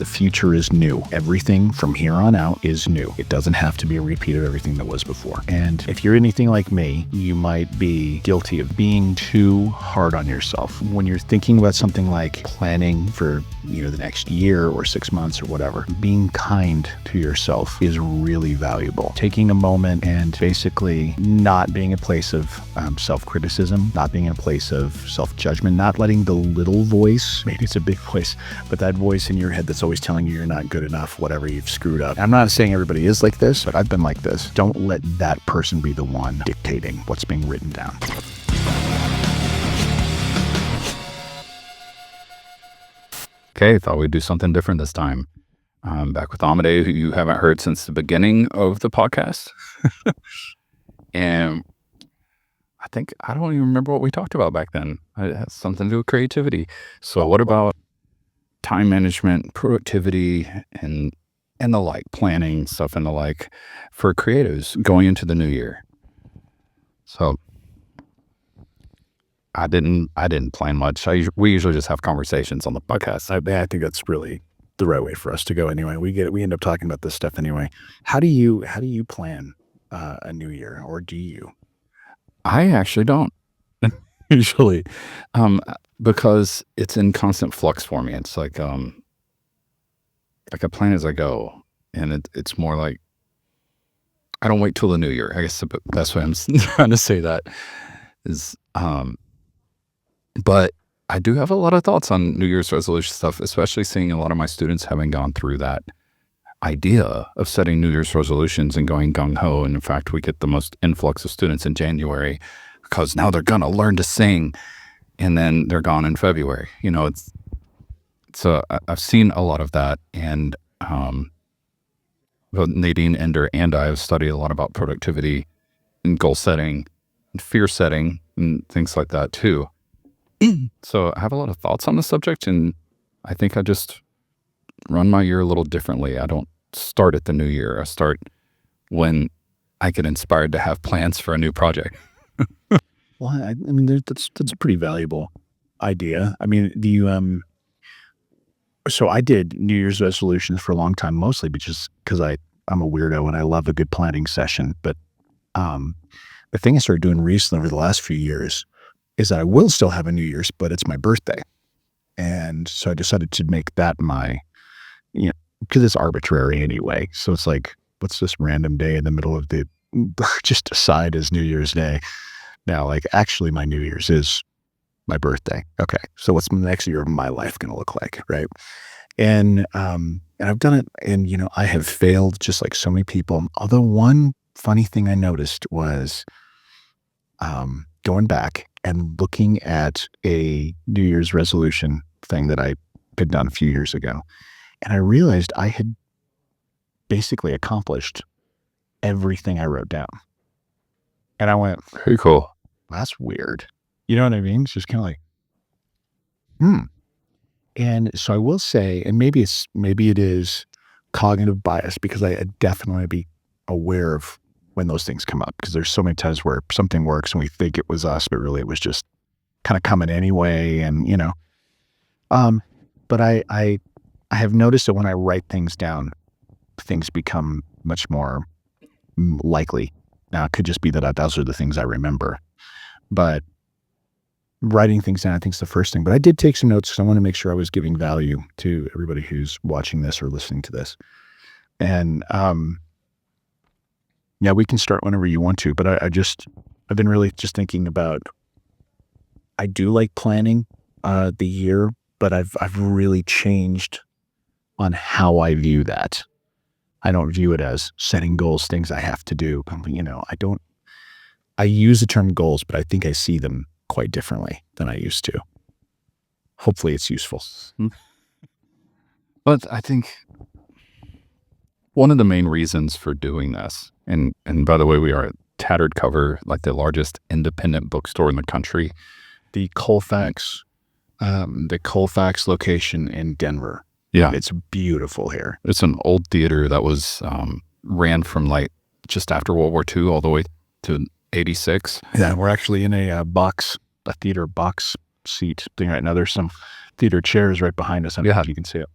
The future is new. Everything from here on out is new. It doesn't have to be a repeat of everything that was before. And if you're anything like me, you might be guilty of being too hard on yourself. When you're thinking about something like planning for, the next year or 6 months or whatever, being kind to yourself is really valuable. Taking a moment and basically not being a place of self-criticism, not being in a place of self-judgment, not letting the little voice, maybe it's a big voice, but that voice in your head that's always telling you you're not good enough, whatever, you've screwed up. I'm not saying everybody is like this, but I've been like this. Don't let that person be the one dictating what's being written down. Okay, thought we'd do something different this time. I'm back with Amidei, who you haven't heard since the beginning of the podcast. And I don't even remember what we talked about back then. It has something to do with creativity. So what about time management, productivity, and the like, planning stuff and the like for creatives going into the new year? So I didn't plan much. We usually just have conversations on the podcast. I think that's really the right way for us to go anyway. We end up talking about this stuff anyway. How do you plan a new year, or do you? I actually don't usually, because it's in constant flux for me. It's like I plan as I go, and it's more like I don't wait till the new year. I guess the best way I'm trying to say that is, but I do have a lot of thoughts on New Year's resolution stuff, especially seeing a lot of my students having gone through that idea of setting New Year's resolutions and going gung-ho. And in fact, we get the most influx of students in January because now they're going to learn to sing, and then they're gone in February. I've seen a lot of that. And both Nadine, Ender, and I have studied a lot about productivity and goal setting and fear setting and things like that too. So I have a lot of thoughts on the subject, and I think I just run my year a little differently. I don't start at the new year. I start when I get inspired to have plans for a new project. Well, I mean, that's a pretty valuable idea. I mean, so I did New Year's resolutions for a long time, mostly because I'm a weirdo and I love a good planning session. But the thing I started doing recently over the last few years is that I will still have a New Year's, but it's my birthday. And so I decided to make that my, because it's arbitrary anyway. So it's like, what's this random day in the middle of the, just decide as New Year's Day. Now, like, actually my New Year's is my birthday. Okay. So what's the next year of my life going to look like? Right. And I've done it, and, I have failed just like so many people. Although one funny thing I noticed was going back and looking at a New Year's resolution thing that I had done a few years ago. And I realized I had basically accomplished everything I wrote down. And I went, Very cool. that's weird. You know what I mean? It's just kind of like, And so I will say, and maybe it is cognitive bias, because I definitely be aware of when those things come up, because there's so many times where something works and we think it was us, but really it was just kind of coming anyway. And, but I have noticed that when I write things down, things become much more likely. Now, it could just be that those are the things I remember, but writing things down, I think, is the first thing. But I did take some notes because I want to make sure I was giving value to everybody who's watching this or listening to this. And, yeah, we can start whenever you want to, but I've been really just thinking about, I do like planning the year, but I've really changed on how I view that. I don't view it as setting goals, things I have to do. I use the term goals, but I think I see them quite differently than I used to. Hopefully it's useful. But I think one of the main reasons for doing this, and by the way, we are at Tattered Cover, like the largest independent bookstore in the country. The Colfax location in Denver. Yeah. It's beautiful here. It's an old theater that was ran from like just after World War II all the way to 86. Yeah, we're actually in a theater box seat thing right now. There's some theater chairs right behind us. I don't know if you can see it.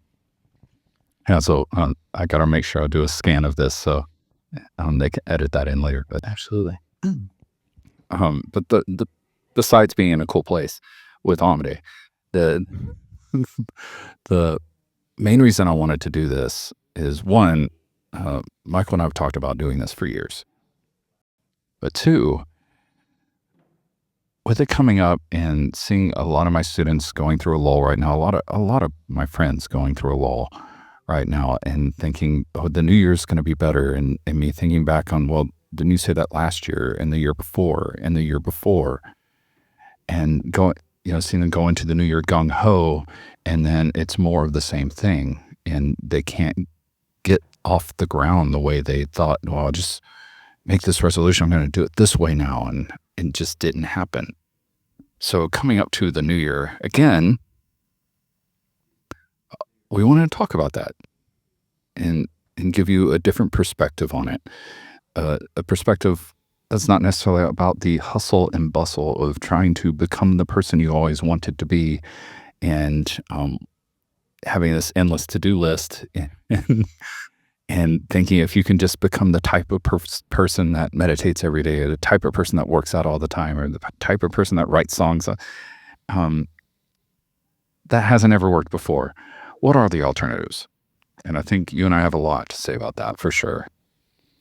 Yeah, so I got to make sure I do a scan of this so they can edit that in later. But Absolutely. but the besides being in a cool place with Amidei, the the main reason I wanted to do this is one, Michael and I have talked about doing this for years, but two, with it coming up and seeing a lot of my students going through a lull right now, a lot of my friends going through a lull right now, and thinking, oh, the new year's going to be better, and me thinking back on, well, didn't you say that last year and the year before and the year before, and going, seeing them go into the new year gung ho, and then it's more of the same thing, and they can't get off the ground the way they thought. Well, I'll just make this resolution. I'm going to do it this way now, and it just didn't happen. So coming up to the new year again, we wanted to talk about that and give you a different perspective on it, a perspective that's not necessarily about the hustle and bustle of trying to become the person you always wanted to be, and having this endless to-do list, and thinking if you can just become the type of person that meditates every day, or the type of person that works out all the time, or the type of person that writes songs, that hasn't ever worked before. What are the alternatives? And I think you and I have a lot to say about that for sure,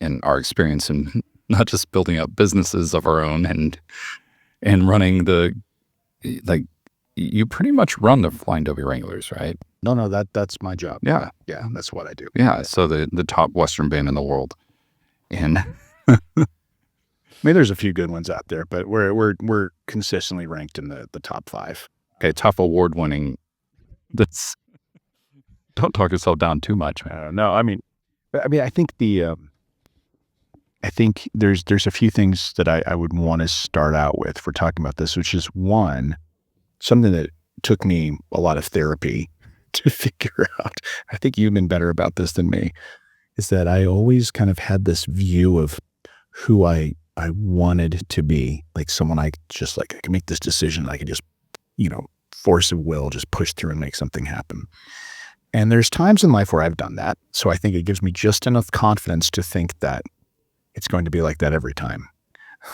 in our experience in not just building up businesses of our own and running you pretty much run the Flying W Wranglers, right? No, that's my job. Yeah. Yeah, that's what I do. Yeah. So the top Western band in the world. And I mean, there's a few good ones out there, but we're consistently ranked in the top 5. okay, top award winning. That's don't talk yourself down too much, man. No, I mean, I think I think there's a few things that I would want to start out with for talking about this, which is one, something that took me a lot of therapy to figure out. I think you've been better about this than me, is that I always kind of had this view of who I wanted to be, like someone I could make this decision. I could just, force of will, just push through and make something happen. And there's times in life where I've done that. So I think it gives me just enough confidence to think that it's going to be like that every time.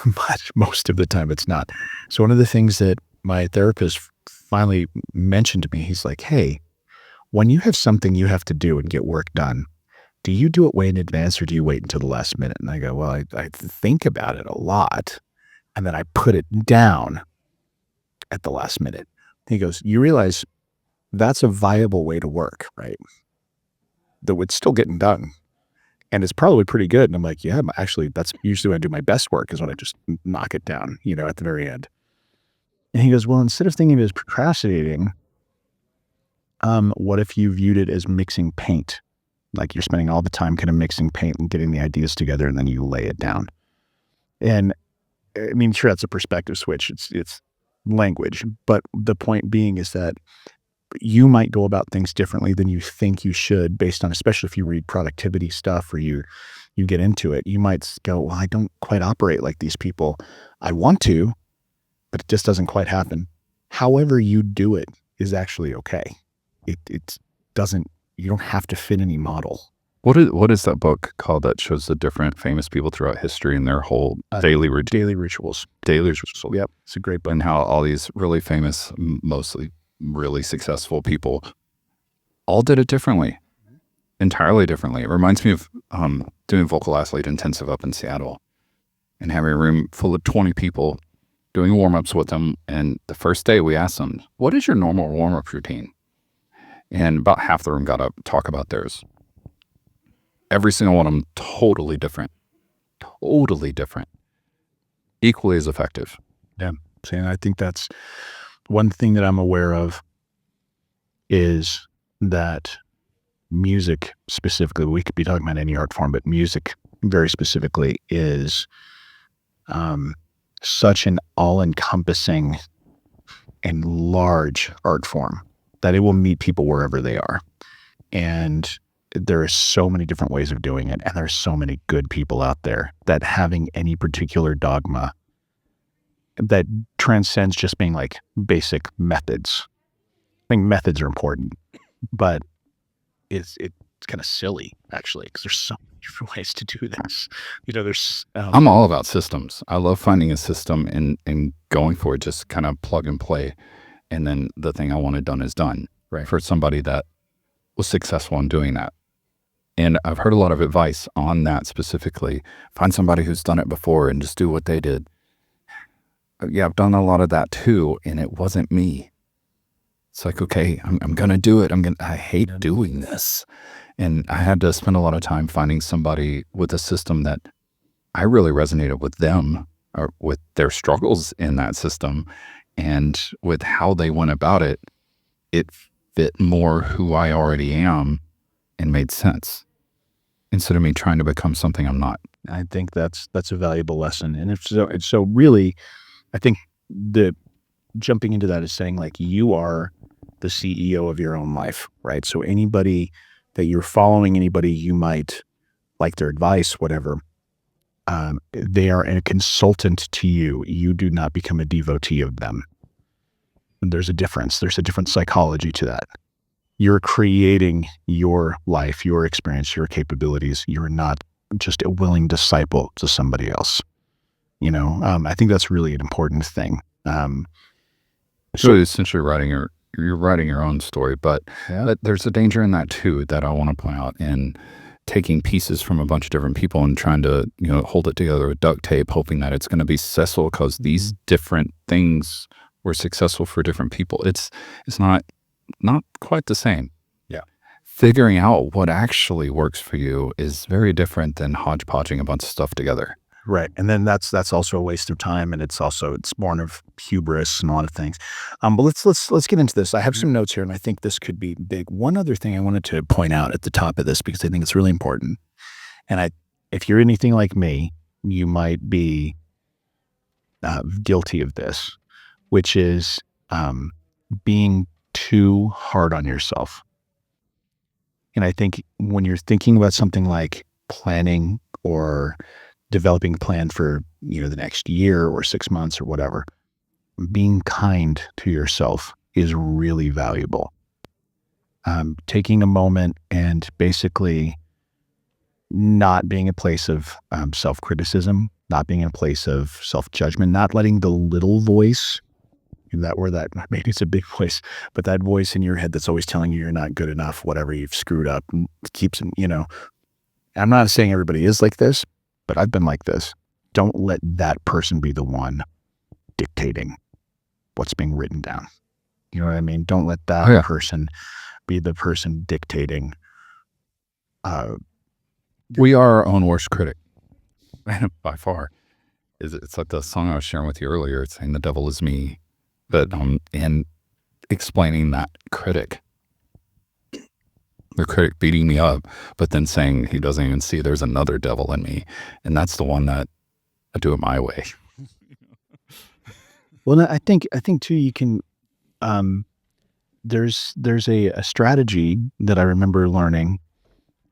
But most of the time it's not. So one of the things that my therapist finally mentioned to me, he's like, hey, when you have something you have to do and get work done, do you do it way in advance or do you wait until the last minute? And I go, well, I think about it a lot, and then I put it down at the last minute. He goes, you realize that's a viable way to work, right? That it's still getting done. And it's probably pretty good. And I'm like, yeah, actually, that's usually when I do my best work, is when I just knock it down, at the very end. And he goes, well, instead of thinking of it as procrastinating, what if you viewed it as mixing paint? Like you're spending all the time kind of mixing paint and getting the ideas together, and then you lay it down. And I mean, sure, that's a perspective switch. It's language. But the point being is that you might go about things differently than you think you should, based on, especially if you read productivity stuff or you get into it, you might go, well, I don't quite operate like these people. I want to, but it just doesn't quite happen. However you do it is actually okay. It doesn't, you don't have to fit any model. What is that book called that shows the different famous people throughout history and their whole daily routine? Daily Rituals. Daily Rituals. Yep. It's a great book. And how all these really famous, mostly really successful people all did it differently, entirely differently. It reminds me of doing Vocal Athlete Intensive up in Seattle and having a room full of 20 people doing warm-ups with them. And the first day we asked them, what is your normal warm-up routine? And about half the room got up to talk about theirs. Every single one of them totally different, equally as effective. Yeah. And I think that's one thing that I'm aware of, is that music specifically, we could be talking about any art form, but music very specifically is such an all-encompassing and large art form that it will meet people wherever they are. And there are so many different ways of doing it, and there's so many good people out there that having any particular dogma that transcends just being like basic methods. I think methods are important, but it's kind of silly actually, because there's so many different ways to do this. There's I'm all about systems. I love finding a system and going for it, just kind of plug and play. And then the thing I wanted done is done right. for somebody that was successful in doing that. And I've heard a lot of advice on that specifically. Find somebody who's done it before and just do what they did. Yeah, I've done a lot of that too, and it wasn't me. It's like, okay, I'm going to do it. I hate doing this. And I had to spend a lot of time finding somebody with a system that I really resonated with them or with their struggles in that system and with how they went about it. It fit more who I already am and made sense instead of me trying to become something I'm not. I think that's a valuable lesson. And it's so really, I think the jumping into that is saying like you are the CEO of your own life, right? So anybody that you're following, anybody you might like their advice, whatever, they are a consultant to you. You do not become a devotee of them. And there's a difference. There's a different psychology to that. You're creating your life, your experience, your capabilities. You're not just a willing disciple to somebody else. I think that's really an important thing. So essentially you're writing your own story, but Yeah. there's a danger in that too that I want to point out in taking pieces from a bunch of different people and trying to, hold it together with duct tape, hoping that it's going to be successful because these different things were successful for different people. It's not quite the same. Yeah. Figuring out what actually works for you is very different than hodgepodging a bunch of stuff together. Right. And then that's also a waste of time, and it's born of hubris and a lot of things. But let's get into this. I have some notes here, and I think this could be big. One other thing I wanted to point out at the top of this, because I think it's really important. And if you're anything like me, you might be guilty of this, which is being too hard on yourself. And I think when you're thinking about something like planning or developing a plan for, the next year or 6 months or whatever, being kind to yourself is really valuable. Taking a moment and basically not being a place of self-criticism, not being in a place of self-judgment, not letting the little voice, maybe it's a big voice, but that voice in your head that's always telling you you're not good enough, whatever, you've screwed up, keeps, I'm not saying everybody is like this, but I've been like this. Don't let that person be the one dictating what's being written down. You know what I mean? Don't let that person be the person dictating. We are our own worst critic, by far. It's like the song I was sharing with you earlier. It's saying the devil is me, but and explaining that critic, the critic beating me up, but then saying he doesn't even see there's another devil in me, and that's the one that I do it my way. Well, I think too, you can. There's a strategy that I remember learning,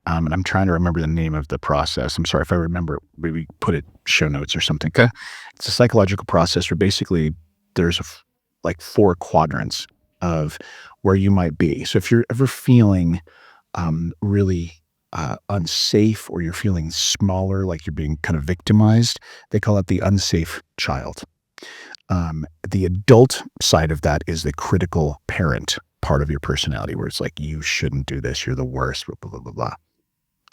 and I'm trying to remember the name of the process. I'm sorry if I remember. Maybe put it show notes or something. Okay. It's a psychological process where basically there's like 4 quadrants of where you might be. So if you're ever feeling really unsafe, or you're feeling smaller, like you're being kind of victimized, they call it the unsafe child. The adult side of that is the critical parent part of your personality, where it's like, you shouldn't do this, you're the worst, blah, blah, blah, blah.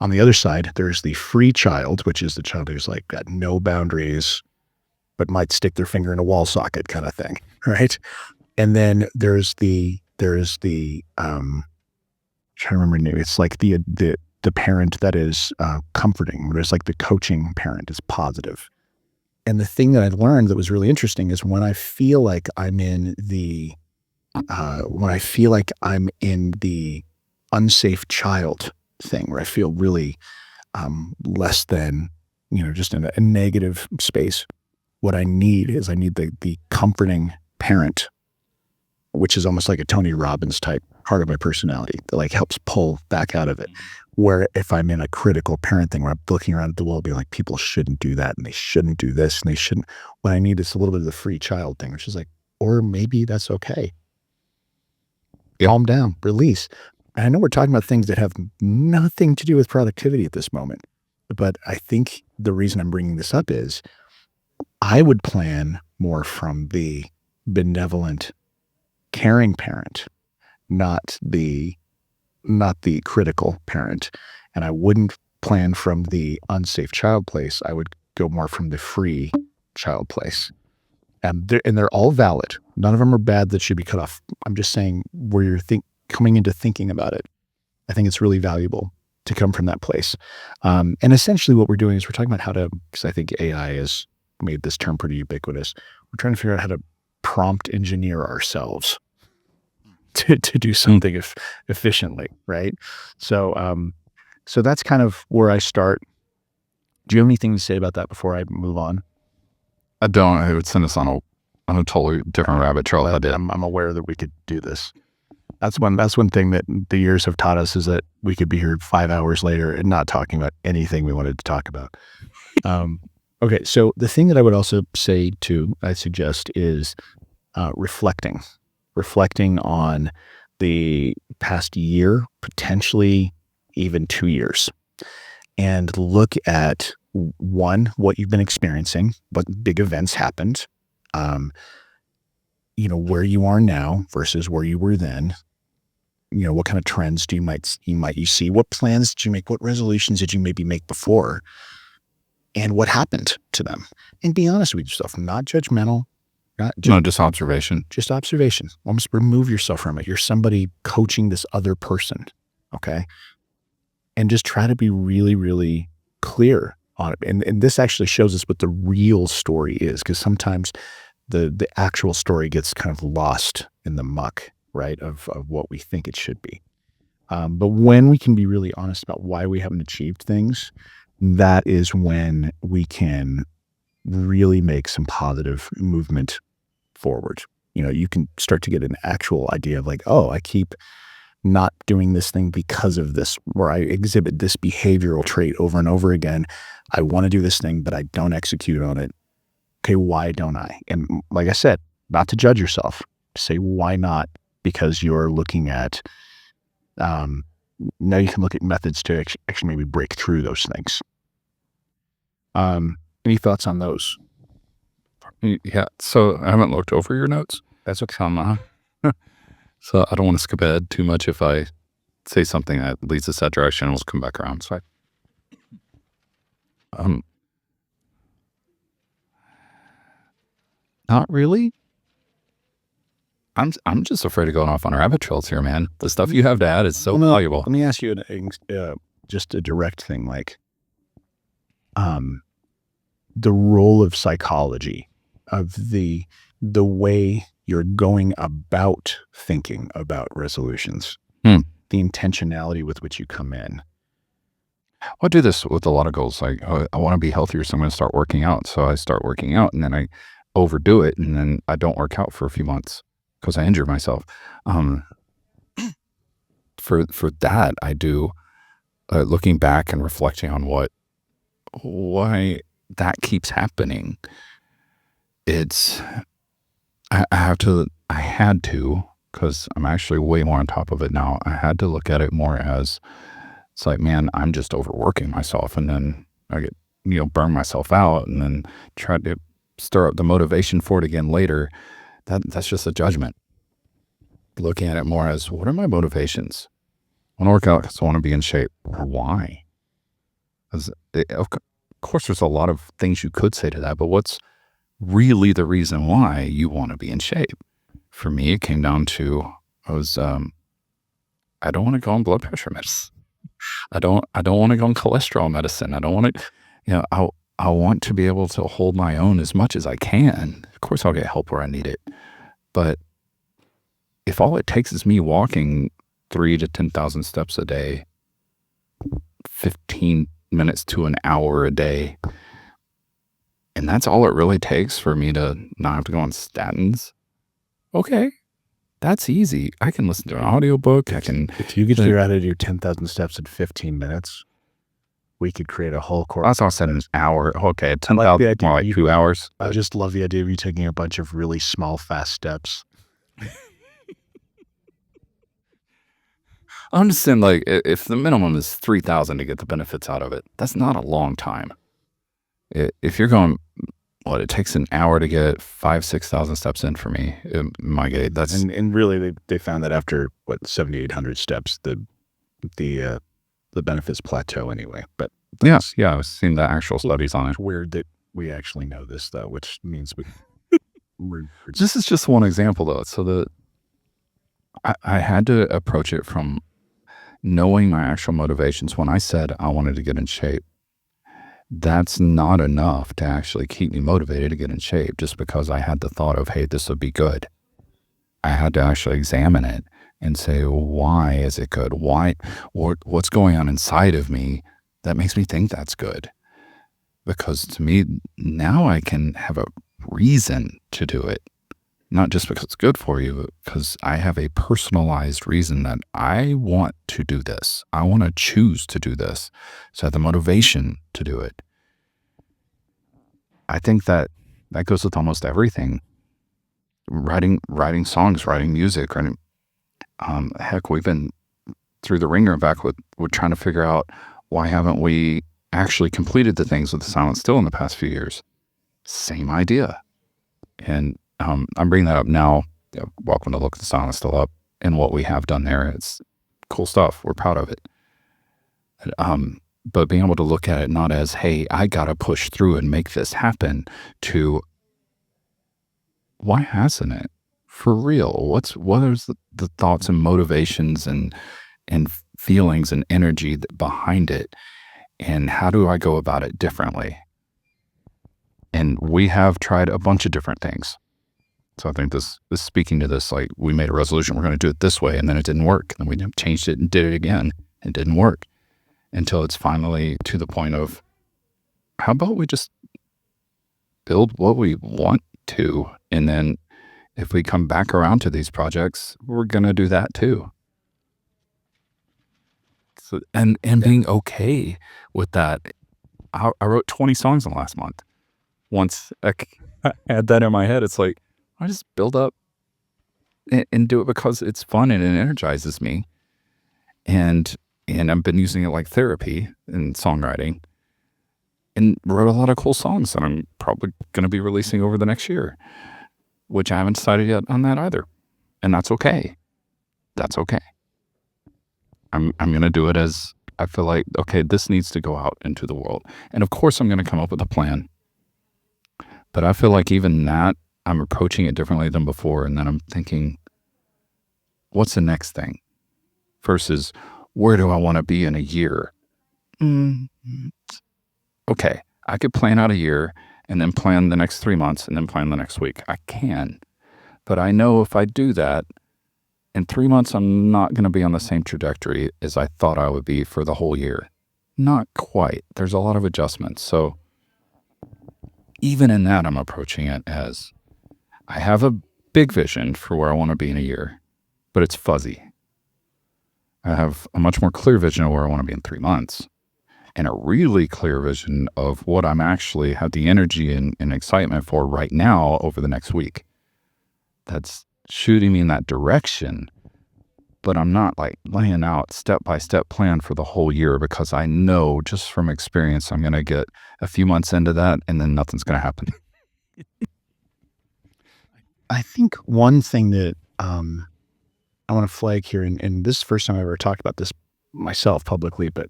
On the other side, there's the free child, which is the child who's like got no boundaries, but might stick their finger in a wall socket kind of thing, right? And then there's the trying to remember the name. It's like the parent that is comforting. There's like the coaching parent is positive. And the thing that I learned that was really interesting is when I feel like I'm in the unsafe child thing, where I feel really less than, just in a negative space, what I need the comforting parent, which is almost like a Tony Robbins type part of my personality that like helps pull back out of it. Where if I'm in a critical parent thing where I'm looking around at the world being like, people shouldn't do that and they shouldn't do this and they shouldn't, what I need is a little bit of the free child thing, which is like, or maybe that's okay. Calm down, release. I know we're talking about things that have nothing to do with productivity at this moment, but I think the reason I'm bringing this up is I would plan more from the benevolent, caring parent, not the critical parent. And I wouldn't plan from the unsafe child place. I would go more from the free child place. And they're all valid. None of them are bad that should be cut off. I'm just saying where you're coming into thinking about it, I think it's really valuable to come from that place. And essentially what we're doing is we're talking about how to, because I think AI has made this term pretty ubiquitous. We're trying to figure out how to prompt engineer ourselves to do something efficiently, right? So so that's kind of where I start. Do you have anything to say about that before I move on? I don't. It would send us on a totally different rabbit trail. I'm aware that we could do this. That's one thing that the years have taught us is that we could be here 5 hours later and not talking about anything we wanted to talk about. Okay, so the thing that I would also say I suggest is reflecting on the past year, potentially even 2 years, and look at one, what you've been experiencing, what big events happened, where you are now versus where you were then. What kind of trends you see? What plans did you make? What resolutions did you maybe make before? And what happened to them? And be honest with yourself, not judgmental, Just observation. just observation. Almost remove yourself from it. You're somebody coaching this other person, okay? And just try to be really, really clear on it. And this actually shows us what the real story is, because sometimes the actual story gets kind of lost in the muck, right, of what we think it should be. But when we can be really honest about why we haven't achieved things, that is when we can really make some positive movement forward. You can start to get an actual idea of like, oh, I keep not doing this thing because of this, or I exhibit this behavioral trait over and over again. I want to do this thing, but I don't execute on it. Okay, why don't I? And like I said, not to judge yourself, say why not, because you're looking at, now you can look at methods to actually maybe break through those things. Any thoughts on those? Yeah. So I haven't looked over your notes. That's okay. So I don't want to skip ahead too much. If I say something that leads us that direction, we'll come back around. So not really. I'm just afraid of going off on rabbit trails here, man. The stuff you have to add is so valuable. Let me ask you just a direct thing, like the role of psychology, of the way you're going about thinking about resolutions, the intentionality with which you come in. I do this with a lot of goals. Like, I want to be healthier, so I'm going to start working out. So I start working out, and then I overdo it, and then I don't work out for a few months because I injure myself. For that, I do looking back and reflecting on why that keeps happening. I had to, because I'm actually way more on top of it now. I had to look at it more as, it's like, man, I'm just overworking myself, and then I get, burn myself out, and then try to stir up the motivation for it again later. That's just a judgment. Looking at it more as, what are my motivations? I want to work out because I want to be in shape. Why? Of course, there's a lot of things you could say to that, but what's really the reason why you want to be in shape? For me, it came down to, I don't want to go on blood pressure medicine. I don't want to go on cholesterol medicine. I don't want to, I want to be able to hold my own as much as I can. Of course, I'll get help where I need it. But if all it takes is me walking 3,000 to 10,000 steps a day, 15 minutes to an hour a day, and that's all it really takes for me to not have to go on statins, okay, that's easy. I can listen to an audiobook. If you could figure out how to do 10,000 steps in 15 minutes, we could create a whole course. That's all said an hour. Okay, 10,000, more like 2 hours. I just love the idea of you taking a bunch of really small, fast steps. understand, like, if the minimum is 3,000 to get the benefits out of it, that's not a long time. If you're going, what, it takes an hour to get 5,000-6,000 steps in for me in my gait. That's And really, they found that after 7,800 steps, the benefits plateau anyway. But yeah, I've seen the actual studies on it. it's weird that we actually know this though, which means we're This is just one example though. So I had to approach it from knowing my actual motivations. When I said I wanted to get in shape, that's not enough to actually keep me motivated to get in shape just because I had the thought of, hey, this would be good. I had to actually examine it and say, why is it good? What's going on inside of me that makes me think that's good? Because to me, now I can have a reason to do it. Not just because it's good for you, but because I have a personalized reason that I want to do this. I want to choose to do this. So I have the motivation to do it. I think that goes with almost everything. Writing songs, writing music, heck, we've been through the ringer and back with trying to figure out why haven't we actually completed the things with the Silent Still in the past few years. Same idea. And I'm bringing that up now. Welcome to Look the Silent Still Up and what we have done there. It's cool stuff. We're proud of it. But being able to look at it not as, hey, I got to push through and make this happen, to why hasn't it? For real? What is the thoughts and motivations and feelings and energy behind it? And how do I go about it differently? And we have tried a bunch of different things. So I think this speaking to this, like, we made a resolution, we're going to do it this way, and then it didn't work. And we changed it and did it again. It didn't work until it's finally to the point of, how about we just build what we want to? And then if we come back around to these projects, we're going to do that too. So, and being okay with that. I wrote 20 songs in the last month. Once I had that in my head, it's like, I just build up and do it because it's fun and it energizes me. And I've been using it like therapy in songwriting, and wrote a lot of cool songs that I'm probably going to be releasing over the next year, which I haven't decided yet on that either. And that's okay. That's okay. I'm going to do it as I feel like, okay, this needs to go out into the world. And of course I'm going to come up with a plan. But I feel like even that, I'm approaching it differently than before. And then I'm thinking, what's the next thing? Versus, where do I want to be in a year? Okay, I could plan out a year and then plan the next 3 months and then plan the next week. I can. But I know if I do that, in 3 months, I'm not going to be on the same trajectory as I thought I would be for the whole year. Not quite. There's a lot of adjustments. So even in that, I'm approaching it as, I have a big vision for where I want to be in a year, but it's fuzzy. I have a much more clear vision of where I want to be in 3 months, and a really clear vision of what I'm actually have the energy and excitement for right now over the next week. That's shooting me in that direction, but I'm not like laying out step-by-step plan for the whole year, because I know just from experience, I'm going to get a few months into that and then nothing's going to happen. I think one thing that I want to flag here, and this is the first time I've ever talked about this myself publicly, but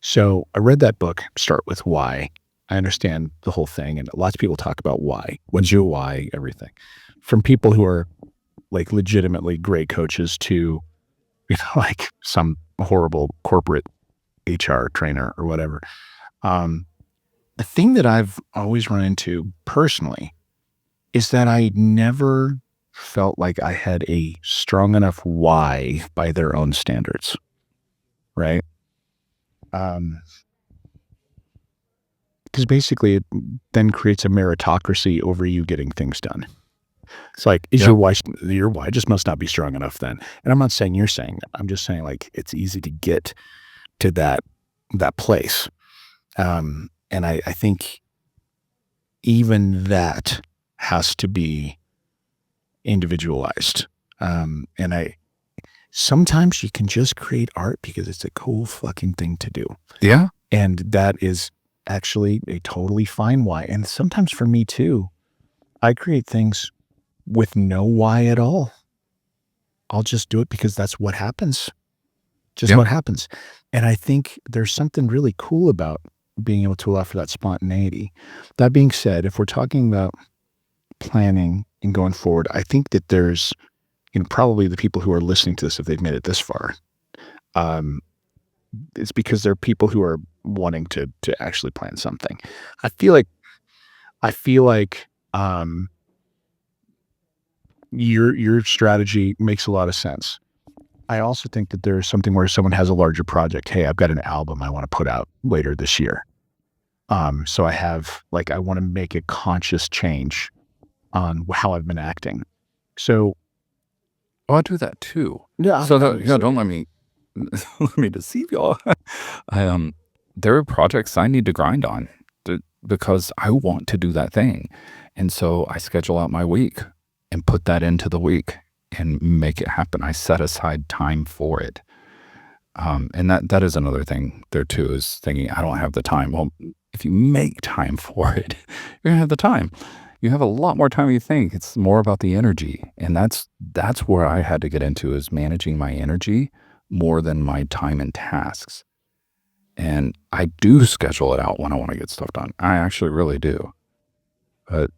so I read that book, Start With Why. I understand the whole thing, and lots of people talk about why. What's your why? Everything. From people who are like legitimately great coaches to, like some horrible corporate HR trainer or whatever. The thing that I've always run into personally is that I never felt like I had a strong enough why by their own standards, right? Because basically it then creates a meritocracy over you getting things done. It's like, is your why just must not be strong enough then? And I'm not saying you're saying that. I'm just saying, like, it's easy to get to that place. And I think even that has to be individualized. And sometimes you can just create art because it's a cool fucking thing to do. Yeah. And that is actually a totally fine why. And sometimes for me too, I create things with no why at all. I'll just do it because that's what happens. Just Yep. what happens. And I think there's something really cool about being able to allow for that spontaneity. That being said, if we're talking about planning and going forward, I think that there's, probably the people who are listening to this, if they've made it this far, um, it's because they're people who are wanting to actually plan something. I feel like I feel like your strategy makes a lot of sense. I also think that there's something where someone has a larger project. Hey, I've got an album I want to put out later this year. So I want to make a conscious change on how I've been acting. So Oh, I do that too. yeah, So obviously. don't let me let me deceive y'all. There are projects I need to grind on because I want to do that thing, and so I schedule out my week and put that into the week and make it happen. I set aside time for it, and that is another thing there too, is thinking I don't have the time. Well, if you make time for it, you're gonna have the time. You have a lot more time than you think. It's more about the energy, and that's where I had to get into, is managing my energy more than my time and tasks. And I do schedule it out when I want to get stuff done. I actually really do. But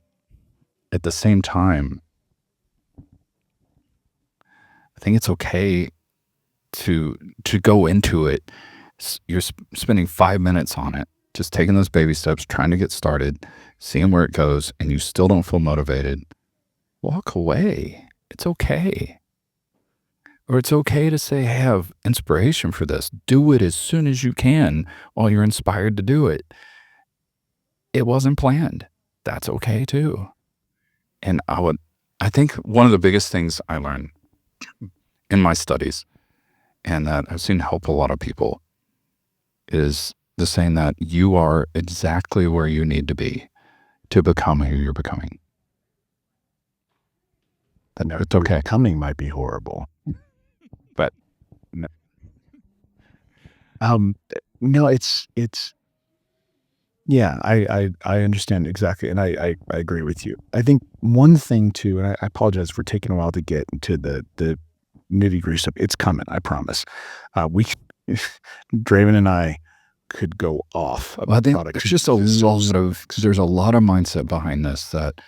at the same time, I think it's okay to go into it. You're spending 5 minutes on it, just taking those baby steps, trying to get started, seeing where it goes, and you still don't feel motivated. Walk away. It's okay. Or it's okay to say, hey, I have inspiration for this. Do it as soon as you can while you're inspired to do it. It wasn't planned. That's okay too. And I think one of the biggest things I learned in my studies, and that I've seen help a lot of people, is the saying that you are exactly where you need to be to become who you're becoming. No, It's okay. becoming might be horrible. But No, it's yeah, I understand exactly, and I agree with you. I think one thing too, and I apologize for taking a while to get into the nitty-gritty stuff. It's coming, I promise. We Draven and I could go off I about think product. there's just a lot of mindset behind this that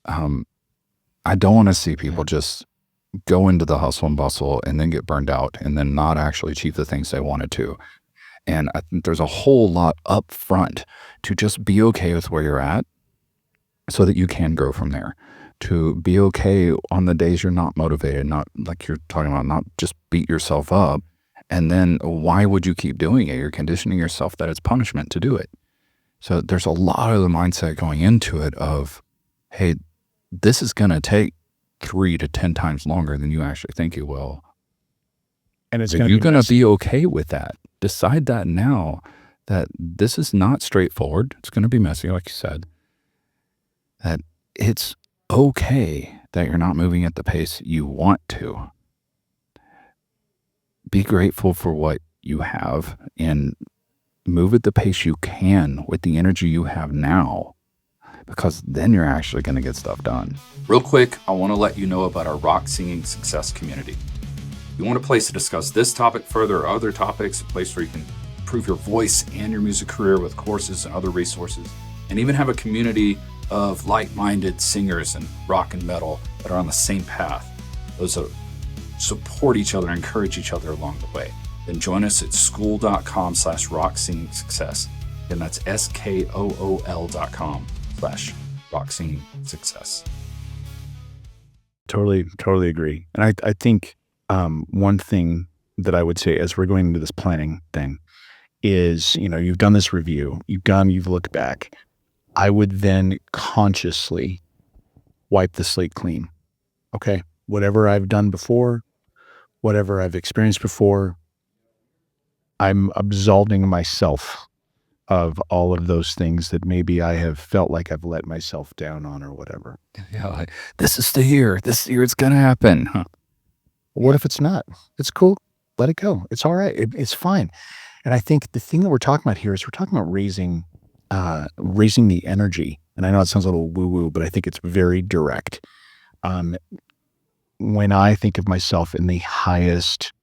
I don't want to see people just go into the hustle and bustle and then get burned out and then not actually achieve the things they wanted to. And I think there's a whole lot up front to just be okay with where you're at so that you can grow from there. To be okay on the days you're not motivated, not like you're talking about, not just beat yourself up. And then why would you keep doing it? You're conditioning yourself that it's punishment to do it. So there's a lot of the mindset going into it of, hey, this is going to take 3 to 10 times longer than you actually think it will. And it's You're going to be okay with that. Decide that now, that this is not straightforward. It's going to be messy, like you said. That it's okay that you're not moving at the pace you want to. Be grateful for what you have and move at the pace you can with the energy you have now, because then you're actually going to get stuff done. Real quick, I want to let you know about our Rock Singing Success community. You want a place to discuss this topic further, or other topics, a place where you can improve your voice and your music career with courses and other resources, and even have a community of like-minded singers and rock and metal that are on the same path. Those that support each other, encourage each other along the way. Then join us at school.com/rocksingingsuccess. And that's SKOOL.com/rocksingingsuccess. Totally agree. And I think one thing that I would say as we're going into this planning thing is, you've done this review, you've looked back. I would then consciously wipe the slate clean. Okay. Whatever I've done before, whatever I've experienced before, I'm absolving myself of all of those things that maybe I have felt like I've let myself down on or whatever. Yeah, this is the year. This year it's going to happen. Huh. What if it's not? It's cool. Let it go. It's all right. It's fine. And I think the thing that we're talking about here is we're talking about raising the energy. And I know it sounds a little woo woo, but I think it's very direct. Um, when I think of myself in the highest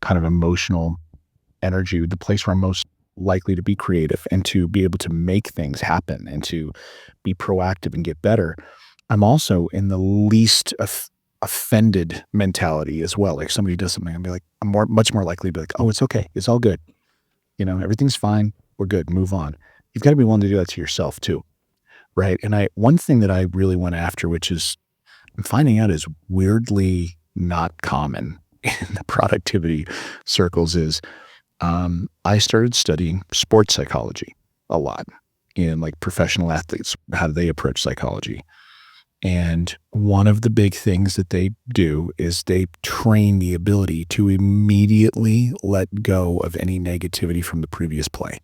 kind of emotional energy, the place where I'm most likely to be creative and to be able to make things happen and to be proactive and get better, I'm also in the least offended mentality as well. Like somebody does something, I'll be like, much more likely to be like, oh, it's okay. It's all good. Everything's fine. We're good. Move on. You've got to be willing to do that to yourself too. Right. And one thing that I really went after, which is I'm finding out is weirdly not common in the productivity circles, is I started studying sports psychology a lot in like professional athletes. How do they approach psychology? And one of the big things that they do is they train the ability to immediately let go of any negativity from the previous play.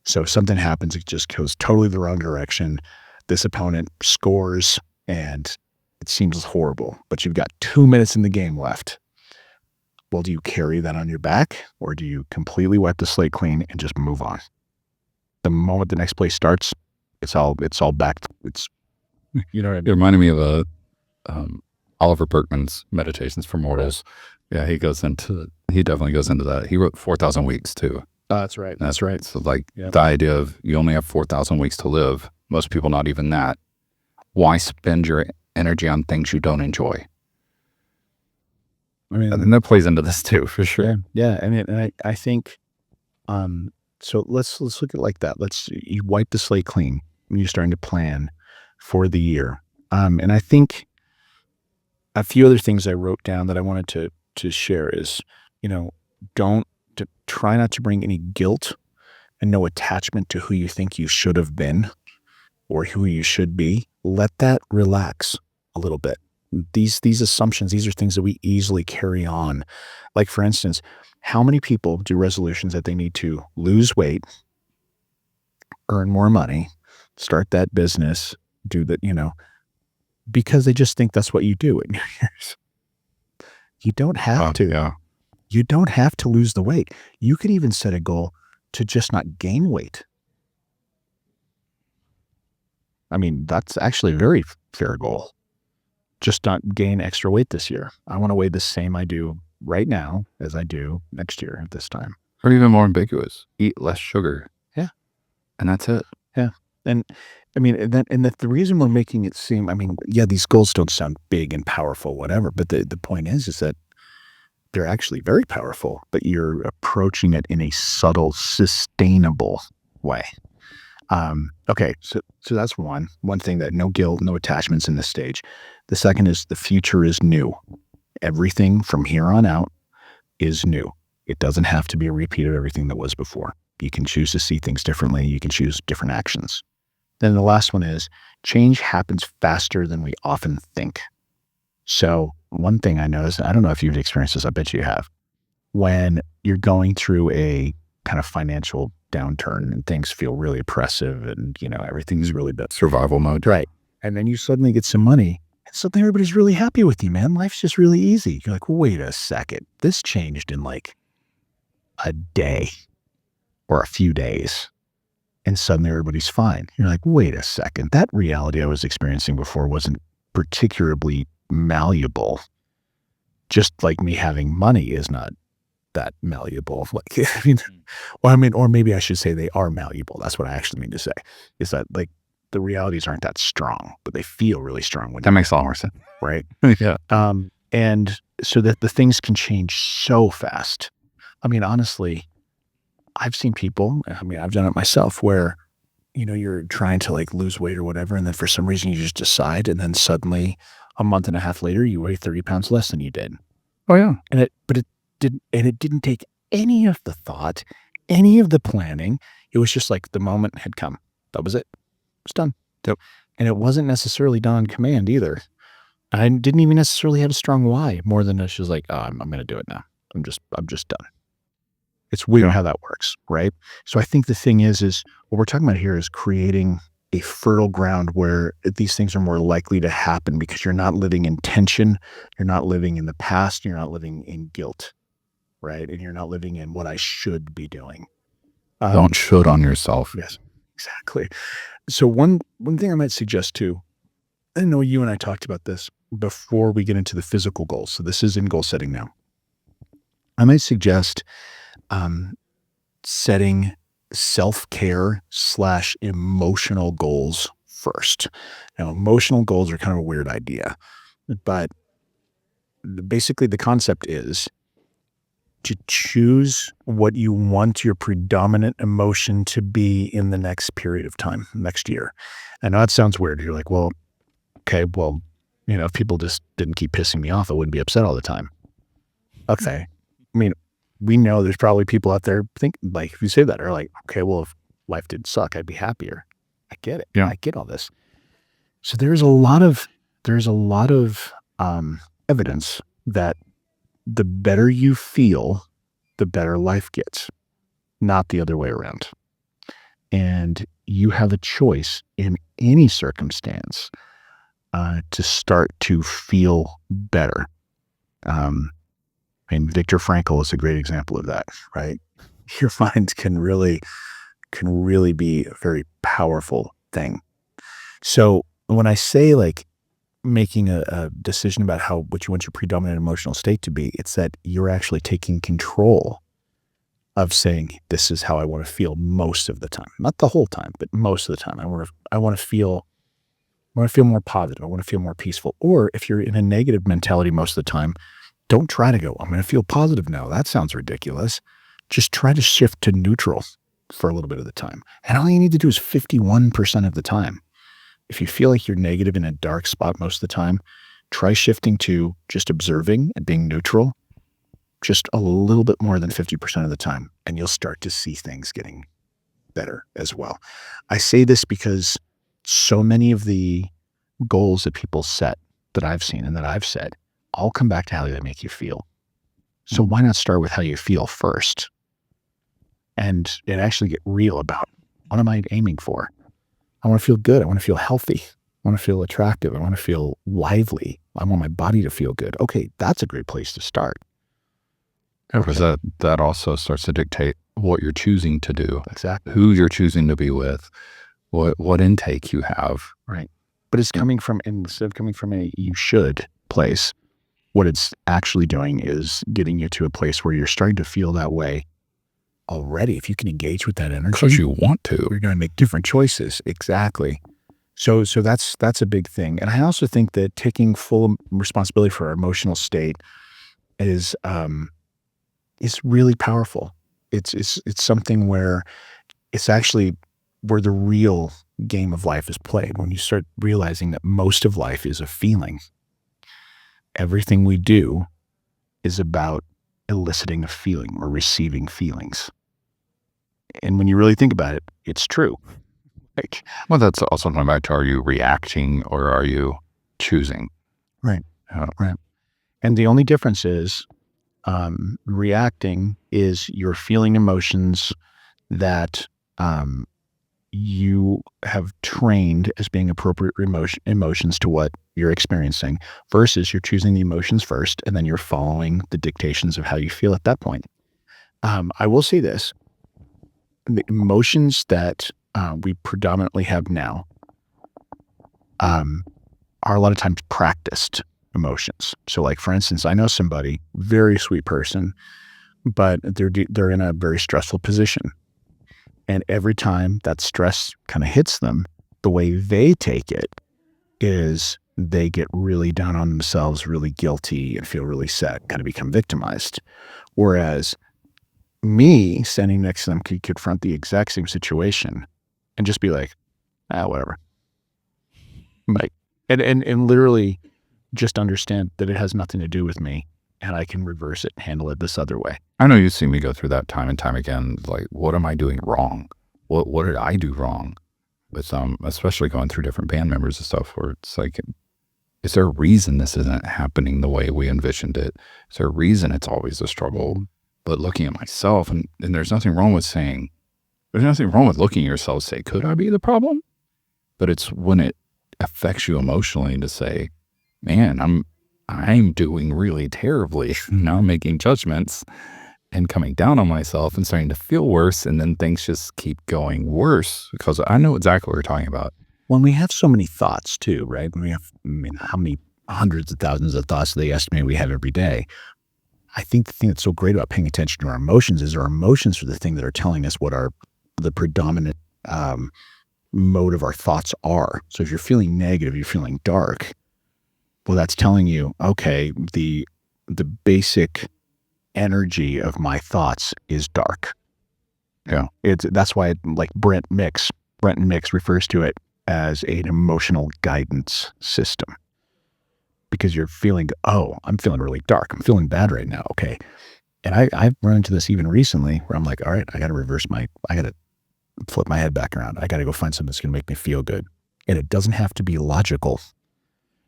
So if something happens, it just goes totally the wrong direction. This opponent scores and it seems horrible, but you've got 2 minutes in the game left. Well, do you carry that on your back or do you completely wipe the slate clean and just move on? The moment the next play starts, it's all back. It's, you know what I It mean? reminded me of Oliver Burkeman's Meditations for Mortals. Yeah, he definitely goes into that. He wrote 4,000 Weeks too. That's right. That's right. So like Yep. the idea of you only have 4,000 weeks to live. Most people not even that. Why spend your energy on things you don't enjoy? I mean, And that plays into this too, for sure. yeah. And I think, so let's look at it like that. You wipe the slate clean when you're starting to plan for the year. And I think a few other things I wrote down that I wanted to share is, try not to bring any guilt and no attachment to who you think you should have been or who you should be. Let that relax a little bit. These assumptions, these are things that we easily carry on. Like for instance, how many people do resolutions that they need to lose weight, earn more money, start that business, do that, because they just think that's what you do in New Year's. You don't have to. Yeah. You don't have to lose the weight. You could even set a goal to just not gain weight. I mean, that's actually a very fair goal. Just not gain extra weight this year. I want to weigh the same I do right now as I do next year at this time. Or even more ambiguous, eat less sugar. Yeah. And that's it. Yeah. And I mean, the reason we're making it seem, these goals don't sound big and powerful, whatever, but the point is that they're actually very powerful, but you're approaching it in a subtle, sustainable way. Okay, so that's one thing, that no guilt, no attachments in this stage. The second is the future is new. Everything from here on out is new. It doesn't have to be a repeat of everything that was before. You can choose to see things differently. You can choose different actions. Then the last one is change happens faster than we often think. So one thing I noticed, I don't know if you've experienced this, I bet you have, when you're going through a kind of financial downturn and things feel really oppressive and, everything's really bad. Survival mode. Right. And then you suddenly get some money and suddenly everybody's really happy with you, man. Life's just really easy. You're like, wait a second. This changed in like a day or a few days. And suddenly everybody's fine. You're like, wait a second. That reality I was experiencing before wasn't particularly malleable. Just like me having money is not that malleable. Like, or maybe I should say they are malleable. That's what I actually mean to say, is that like the realities aren't that strong, but they feel really strong when That makes a lot more sense. right. Yeah. And so that the things can change so fast. Honestly, I've seen people, I've done it myself, where, you're trying to like lose weight or whatever. And then for some reason you just decide. And then suddenly a month and a half later, you weigh 30 pounds less than you did. Oh yeah. It didn't take any of the thought, any of the planning. It was just like the moment had come. That was it. It was done. Yep. And it wasn't necessarily done on command either. I didn't even necessarily have a strong why, more than it's just like, oh, I'm going to do it now. I'm just done. It's weird how that works, right? So I think the thing is what we're talking about here is creating a fertile ground where these things are more likely to happen because you're not living in tension, you're not living in the past, you're not living in guilt, right? And you're not living in what I should be doing. Don't should on yourself. Yes, exactly. So one thing I might suggest too, I know you and I talked about this before we get into the physical goals. So this is in goal setting now. I might suggest setting self-care / emotional goals first. Now, emotional goals are kind of a weird idea, but basically the concept is to choose what you want your predominant emotion to be in the next period of time, next year. I know that sounds weird. You're like, well, okay, well, if people just didn't keep pissing me off, I wouldn't be upset all the time. Okay. I mean, we know there's probably people out there think like, if you say that, are like, okay, well, if life did suck, I'd be happier. I get it. Yeah. I get all this. So there's a lot of evidence that the better you feel, the better life gets, not the other way around. And you have a choice in any circumstance to start to feel better. Viktor Frankl is a great example of that, right? Your mind can really be a very powerful thing. So when I say like making a decision about what you want your predominant emotional state to be, it's that you're actually taking control of saying, this is how I want to feel most of the time. Not the whole time, but most of the time. I want to feel more positive. I want to feel more peaceful. Or if you're in a negative mentality most of the time, don't try to go, I'm going to feel positive now. That sounds ridiculous. Just try to shift to neutral for a little bit of the time. And all you need to do is 51% of the time. If you feel like you're negative in a dark spot most of the time, try shifting to just observing and being neutral just a little bit more than 50% of the time. And you'll start to see things getting better as well. I say this because so many of the goals that people set that I've seen and that I've set all come back to how they make you feel. So why not start with how you feel first and actually get real about what am I aiming for? I want to feel good. I want to feel healthy. I want to feel attractive. I want to feel lively. I want my body to feel good. Okay, that's a great place to start. Because that also starts to dictate what you're choosing to do. Exactly. Who you're choosing to be with, what intake you have. Right. But it's coming from, instead of coming from a you should place, what it's actually doing is getting you to a place where you're starting to feel that way already. If you can engage with that energy, Because you want to. you're going to make different choices. Exactly. So that's a big thing. And I also think that taking full responsibility for our emotional state is really powerful. It's something where it's actually where the real game of life is played. When you start realizing that most of life is a feeling. Everything we do is about eliciting a feeling or receiving feelings. And when you really think about it, it's true. Like, Well, that's also talking about, are you reacting or are you choosing? right. And the only difference is reacting is you're feeling emotions that you have trained as being appropriate emotions to what you're experiencing, versus you're choosing the emotions first and then you're following the dictations of how you feel at that point. I will say this, the emotions that we predominantly have now are a lot of times practiced emotions. So like, for instance, I know somebody, very sweet person, but they're in a very stressful position. And every time that stress kind of hits them, the way they take it is they get really down on themselves, really guilty, and feel really sad, kind of become victimized. Whereas me standing next to them could confront the exact same situation and just be like, whatever. Like, and literally just understand that it has nothing to do with me and I can reverse it and handle it this other way. I know you see me go through that time and time again. Like, what am I doing wrong? What did I do wrong? With especially going through different band members and stuff, where it's like, is there a reason this isn't happening the way we envisioned it? Is there a reason it's always a struggle? But looking at myself, and there's nothing wrong with looking at yourself, say, could I be the problem? but it's when it affects you emotionally to say, man, I'm doing really terribly. Now I'm making judgments and coming down on myself and starting to feel worse. And then things just keep going worse because I know exactly what you're talking about. When we have so many thoughts too, right? When we have, I mean, how many hundreds of thousands of thoughts they estimate we have every day. I think the thing that's so great about paying attention to our emotions is our emotions are the thing that are telling us what the predominant mode of our thoughts are. So if you're feeling negative, you're feeling dark, well, that's telling you, okay, the basic energy of my thoughts is dark. Yeah. That's why Brent and Mix refers to it as an emotional guidance system. Because you're feeling, oh, I'm feeling really dark. I'm feeling bad right now. Okay. And I've run into this even recently where I'm like, all right, I got to flip my head back around. I got to go find something that's going to make me feel good. And it doesn't have to be logical.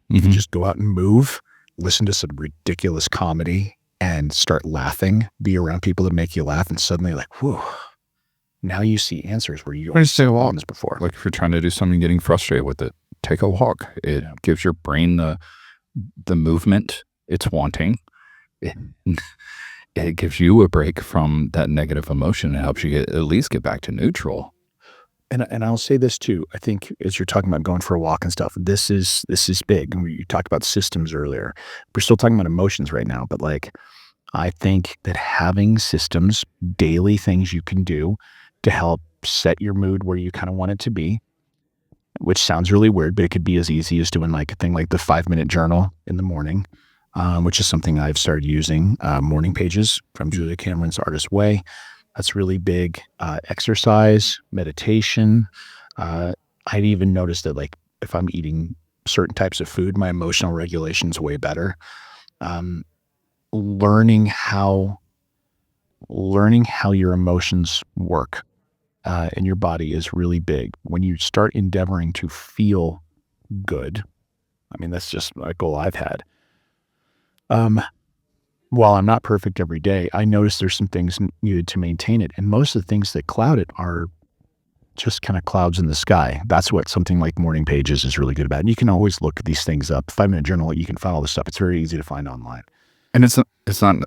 You can just go out and move, listen to some ridiculous comedy and start laughing, be around people that make you laugh. And suddenly like, whew, now you see answers where you Or just take a saw walk. this before. Like if you're trying to do something, getting frustrated with it, take a walk. It gives your brain the movement it's wanting. It gives you a break from that negative emotion. It helps you at least get back to neutral. And I'll say this too. I think as you're talking about going for a walk and stuff, this is big. And you talked about systems earlier. We're still talking about emotions right now, but I think that having systems, daily things you can do to help set your mood where you kind of want it to be, which sounds really weird, but it could be as easy as doing a thing like the 5-minute journal in the morning, which is something I've started using. Morning pages from Julia Cameron's Artist Way. That's really big. Exercise, meditation. I'd even noticed that if I'm eating certain types of food, my emotional regulation is way better. Learning how your emotions work in your body is really big. When you start endeavoring to feel good, I mean, that's just a goal I've had. While I'm not perfect every day, I notice there's some things needed to maintain it. And most of the things that cloud it are just kind of clouds in the sky. That's what something like morning pages is really good about. And you can always look these things up. 5-minute journal, you can find all this stuff. It's very easy to find online. And it's not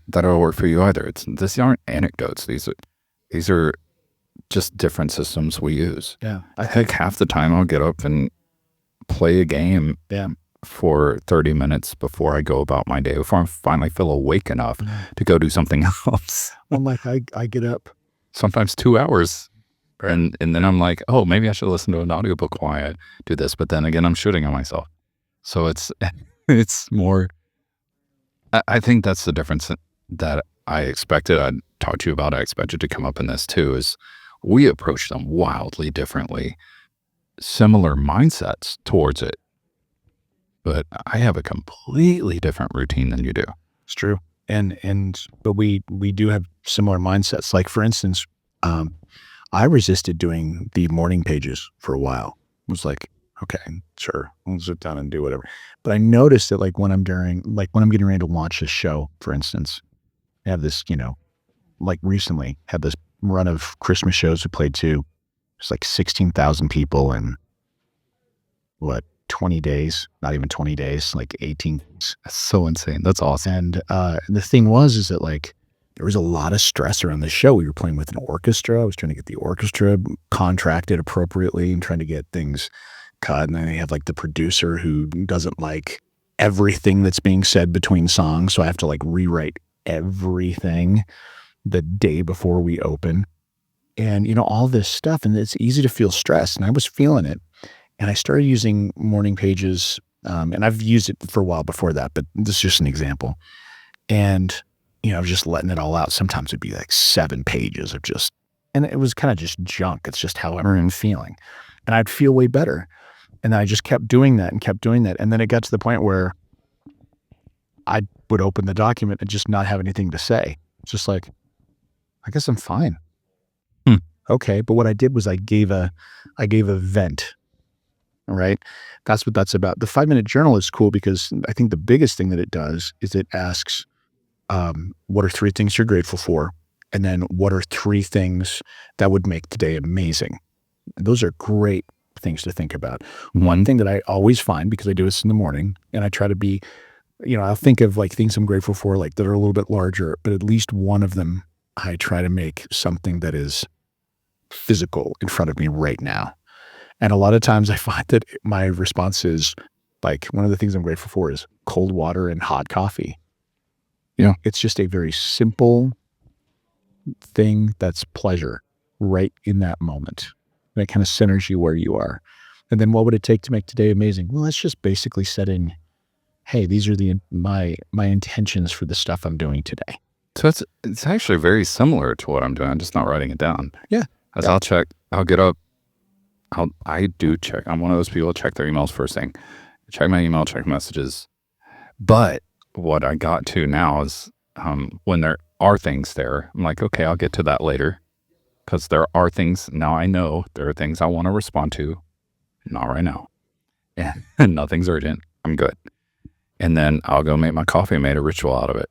that it'll work for you either. These aren't anecdotes. These are just different systems we use. Yeah. I think half the time I'll get up and play a game for 30 minutes before I go about my day, before I finally feel awake enough to go do something else. Well, I get up. Sometimes 2 hours. And then I'm like, oh, maybe I should listen to an audiobook while I do this. But then again, I'm shooting on myself. So it's more, I think that's the difference that I expected. I'd talk to you about. I expected to come up in this too, is we approach them wildly differently, similar mindsets towards it. But I have a completely different routine than you do. It's true. But we do have similar mindsets. Like for instance, I resisted doing the morning pages for a while. It was like, okay, sure, I'll sit down and do whatever. But I noticed that when I'm getting ready to launch a show, for instance, I have this, recently had this run of Christmas shows we played to. It's 16,000 people in 20 days, not even 20 days, 18. That's so insane. That's awesome. And the thing is that there was a lot of stress around the show. We were playing with an orchestra. I was trying to get the orchestra contracted appropriately and trying to get things cut. And then they have the producer who doesn't like everything that's being said between songs. So I have to rewrite everything the day before we open. And, all this stuff. And it's easy to feel stressed. And I was feeling it. And I started using morning pages. And I've used it for a while before that, but this is just an example. And I was just letting it all out. Sometimes it'd be 7 pages of and it was kind of just junk. It's just how I'm feeling. And I'd feel way better. And I just kept doing that and kept doing that. And then it got to the point where I would open the document and just not have anything to say. It's just I guess I'm fine. Okay. But what I did was I gave a vent. All right. That's what that's about. The 5-minute journal is cool because I think the biggest thing that it does is it asks, what are 3 things you're grateful for? And then what are 3 things that would make today amazing? And those are great things to think about. Mhm. One thing that I always find, because I do this in the morning, and I try to be, I'll think of like things I'm grateful for, like that are a little bit larger, but at least one of them, I try to make something that is physical in front of me right now. And a lot of times I find that my response is like, one of the things I'm grateful for is cold water and hot coffee. Yeah. It's just a very simple thing that's pleasure right in that moment. And it kind of centers you where you are. And then what would it take to make today amazing? Well, it's just basically setting, hey, these are my intentions for the stuff I'm doing today. So it's actually very similar to what I'm doing. I'm just not writing it down. Yeah. As Yeah. I'll get up. I do check. I'm one of those people that check their emails first thing. Check my email, check messages. But what I got to now is when there are things there, I'm like, okay, I'll get to that later. Because there are things, now I know there are things I want to respond to. Not right now. And nothing's urgent. I'm good. And then I'll go make my coffee, made a ritual out of it.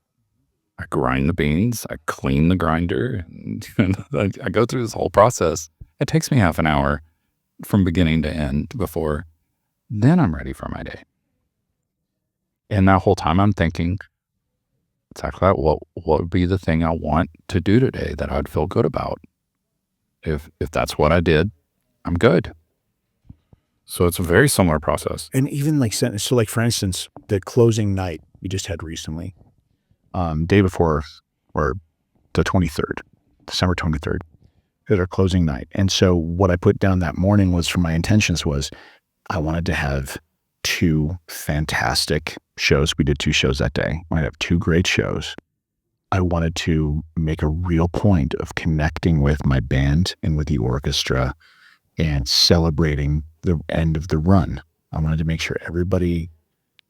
I grind the beans, I clean the grinder, and I go through this whole process. It takes me half an hour from beginning to end before then I'm ready for my day. And that whole time I'm thinking exactly that, what would be the thing I want to do today that I'd feel good about? If that's what I did, I'm good. So it's a very similar process. And even like, so like, for instance, the closing night we just had recently, day before, or the 23rd, December 23rd, is our closing night. And so what I put down that morning was, for my intentions was, I wanted to have 2 fantastic shows. We did 2 shows that day. I wanted to have 2 great shows. I wanted to make a real point of connecting with my band and with the orchestra and celebrating the end of the run. I wanted to make sure everybody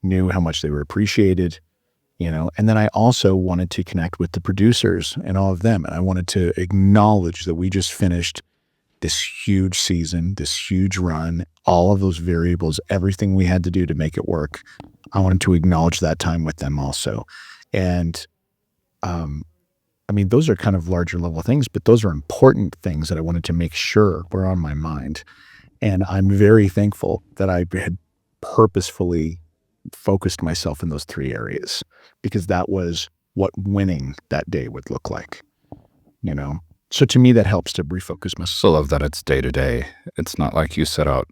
knew how much they were appreciated, and then I also wanted to connect with the producers and all of them. And I wanted to acknowledge that we just finished this huge season, this huge run, all of those variables, everything we had to do to make it work. I wanted to acknowledge that time with them also. And, those are kind of larger level things, but those are important things that I wanted to make sure were on my mind. And I'm very thankful that I had purposefully focused myself in those 3 areas, because that was what winning that day would look like, So to me, that helps to refocus myself. So love that it's day to day. It's not like you set out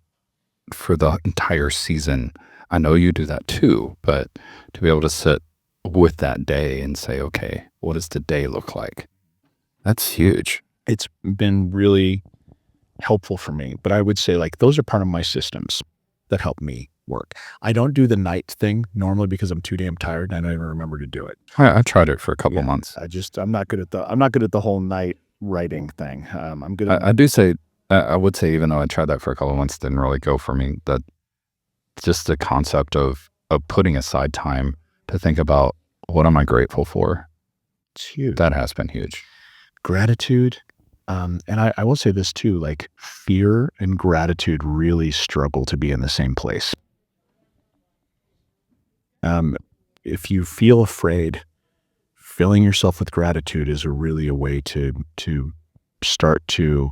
for the entire season. I know you do that too, but to be able to sit with that day and say, okay, what does the day look like? That's huge. It's been really helpful for me, but I would say like those are part of my systems that help me work. I don't do the night thing normally because I'm too damn tired and I don't even remember to do it. I tried it for a couple months. I'm not good at the whole night writing thing. I'm good at I would say, even though I tried that for a couple of months, it didn't really go for me. That just the concept of putting aside time to think about what am I grateful for. It's huge. That has been huge. Gratitude. And I will say this too, like fear and gratitude really struggle to be in the same place. If you feel afraid, filling yourself with gratitude is really a way to start to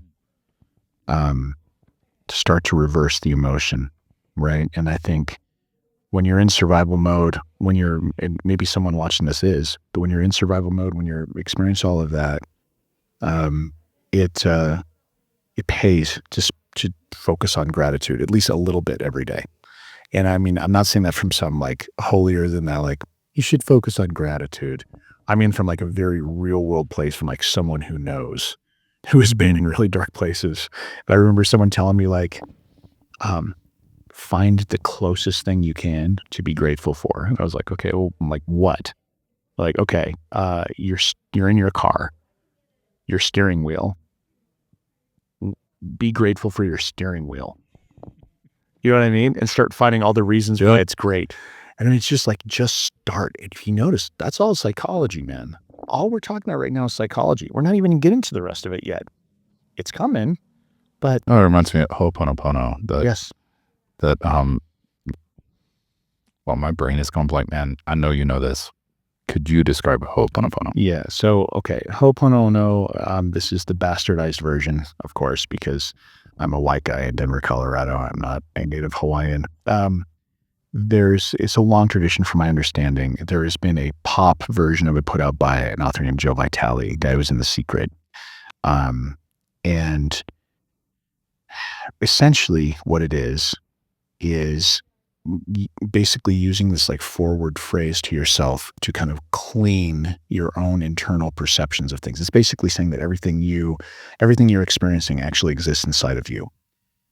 reverse the emotion, right? And I think when you're in survival mode, and maybe someone watching this is, but when you're in survival mode, when you're experiencing all of that, it pays to focus on gratitude at least a little bit every day. And I'm not saying that from some like holier than thou, like you should focus on gratitude. I mean, from like a very real world place, from like someone who knows, who has been in really dark places. But I remember someone telling me like, find the closest thing you can to be grateful for. And I was like, okay, well, I'm like, what? Like, okay, you're in your car, your steering wheel. Be grateful for your steering wheel. You know what I mean? And start finding all the reasons why it's great. And it's just like, just start. If you notice, that's all psychology, man. All we're talking about right now is psychology. We're not even getting to the rest of it yet. It's coming, but. Oh, it reminds me of Ho'oponopono. Yes. Well, my brain is going blank, man. I know you know this. Could you describe Ho'oponopono? Yeah. So, okay. Ho'oponopono, this is the bastardized version, of course, because I'm a white guy in Denver, Colorado. I'm not a native Hawaiian. It's a long tradition from my understanding. There has been a pop version of it put out by an author named Joe Vitale, a guy who was in The Secret. And essentially what it is basically using this like forward phrase to yourself to kind of clean your own internal perceptions of things. It's basically saying that everything you're experiencing actually exists inside of you.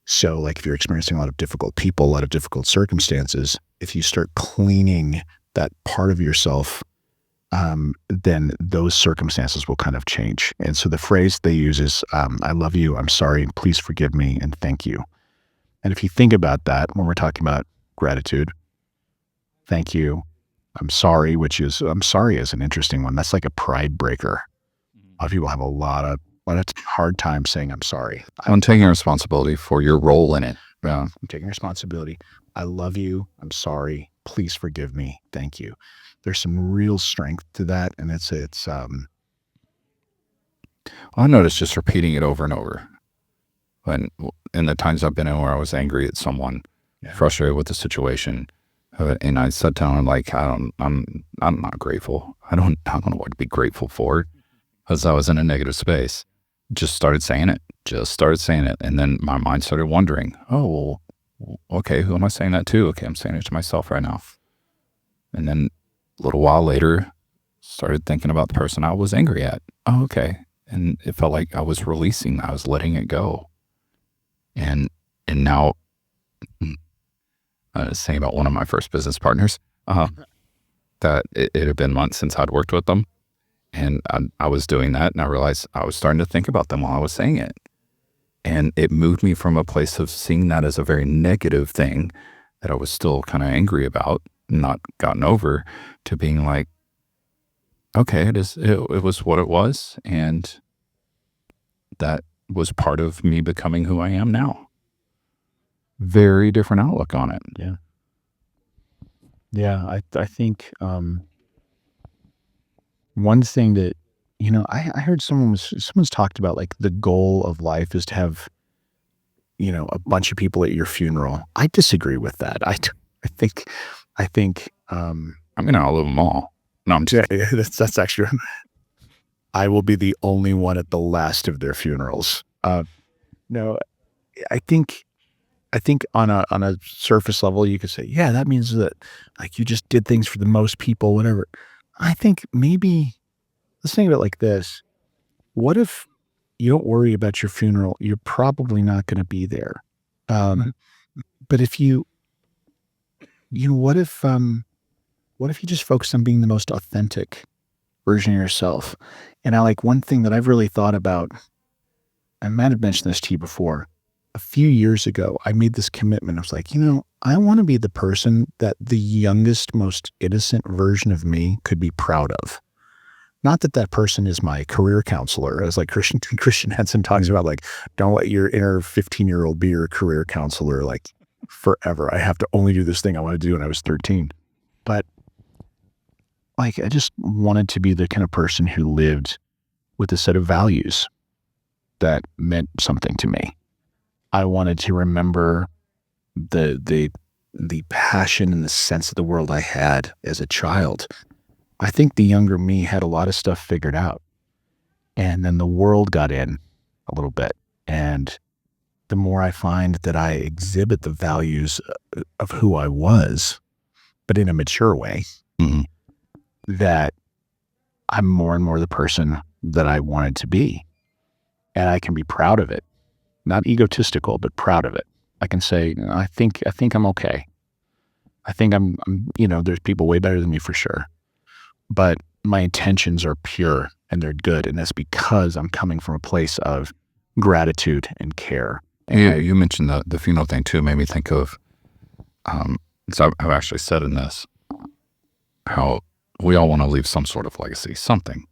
So like if you're experiencing a lot of difficult people, a lot of difficult circumstances, if you start cleaning that part of yourself, then those circumstances will kind of change. And so the phrase they use is, I love you, I'm sorry, please forgive me, and thank you. And if you think about that, when we're talking about gratitude, thank you, I'm sorry is an interesting one. That's like a pride breaker. A lot of people have a lot of hard time saying I'm sorry. I'm taking responsibility for your role in it. Yeah. I'm taking responsibility. I love you. I'm sorry. Please forgive me. Thank you. There's some real strength to that. And I noticed just repeating it over and over. When in the times I've been in where I was angry at someone, frustrated with the situation, and I sat down and like, I'm not grateful. I don't know what to be grateful for, because I was in a negative space. Just started saying it. And then my mind started wondering, oh, well, okay, who am I saying that to? Okay, I'm saying it to myself right now. And then a little while later, started thinking about the person I was angry at. Oh, okay. And it felt like I was releasing, I was letting it go. And now, I was saying about one of my first business partners, that it had been months since I'd worked with them. And I was doing that, and I realized I was starting to think about them while I was saying it. And it moved me from a place of seeing that as a very negative thing that I was still kind of angry about, not gotten over, to being like, okay, it was what it was. And that was part of me becoming who I am now. Very different outlook on it. Yeah. Yeah. I think, one thing that, I heard someone's talked about like the goal of life is to have, a bunch of people at your funeral. I disagree with that. I think, I mean, I'll live them all. No, I'm just, that's actually, I will be the only one at the last of their funerals. No, I think, on a surface level, you could say, yeah, that means that like you just did things for the most people, whatever. I think maybe let's think about it like this. What if you don't worry about your funeral? You're probably not going to be there. But if what if you just focus on being the most authentic version of yourself? And one thing that I've really thought about, I might have mentioned this to you before. A few years ago, I made this commitment. I was like, I want to be the person that the youngest, most innocent version of me could be proud of. Not that that person is my career counselor, as like Christian Henson talks about, like, don't let your inner 15-year-old be your career counselor, like forever. I have to only do this thing I want to do when I was 13. But like, I just wanted to be the kind of person who lived with a set of values that meant something to me. I wanted to remember the passion and the sense of the world I had as a child. I think the younger me had a lot of stuff figured out. And then the world got in a little bit. And the more I find that I exhibit the values of who I was, but in a mature way, that I'm more and more the person that I wanted to be. And I can be proud of it. Not egotistical, but proud of it. I can say, I think I'm okay. I think I'm there's people way better than me for sure. But my intentions are pure and they're good. And that's because I'm coming from a place of gratitude and care. yeah, you mentioned the funeral thing too. It made me think of, so I've actually said in this, how we all want to leave some sort of legacy, something.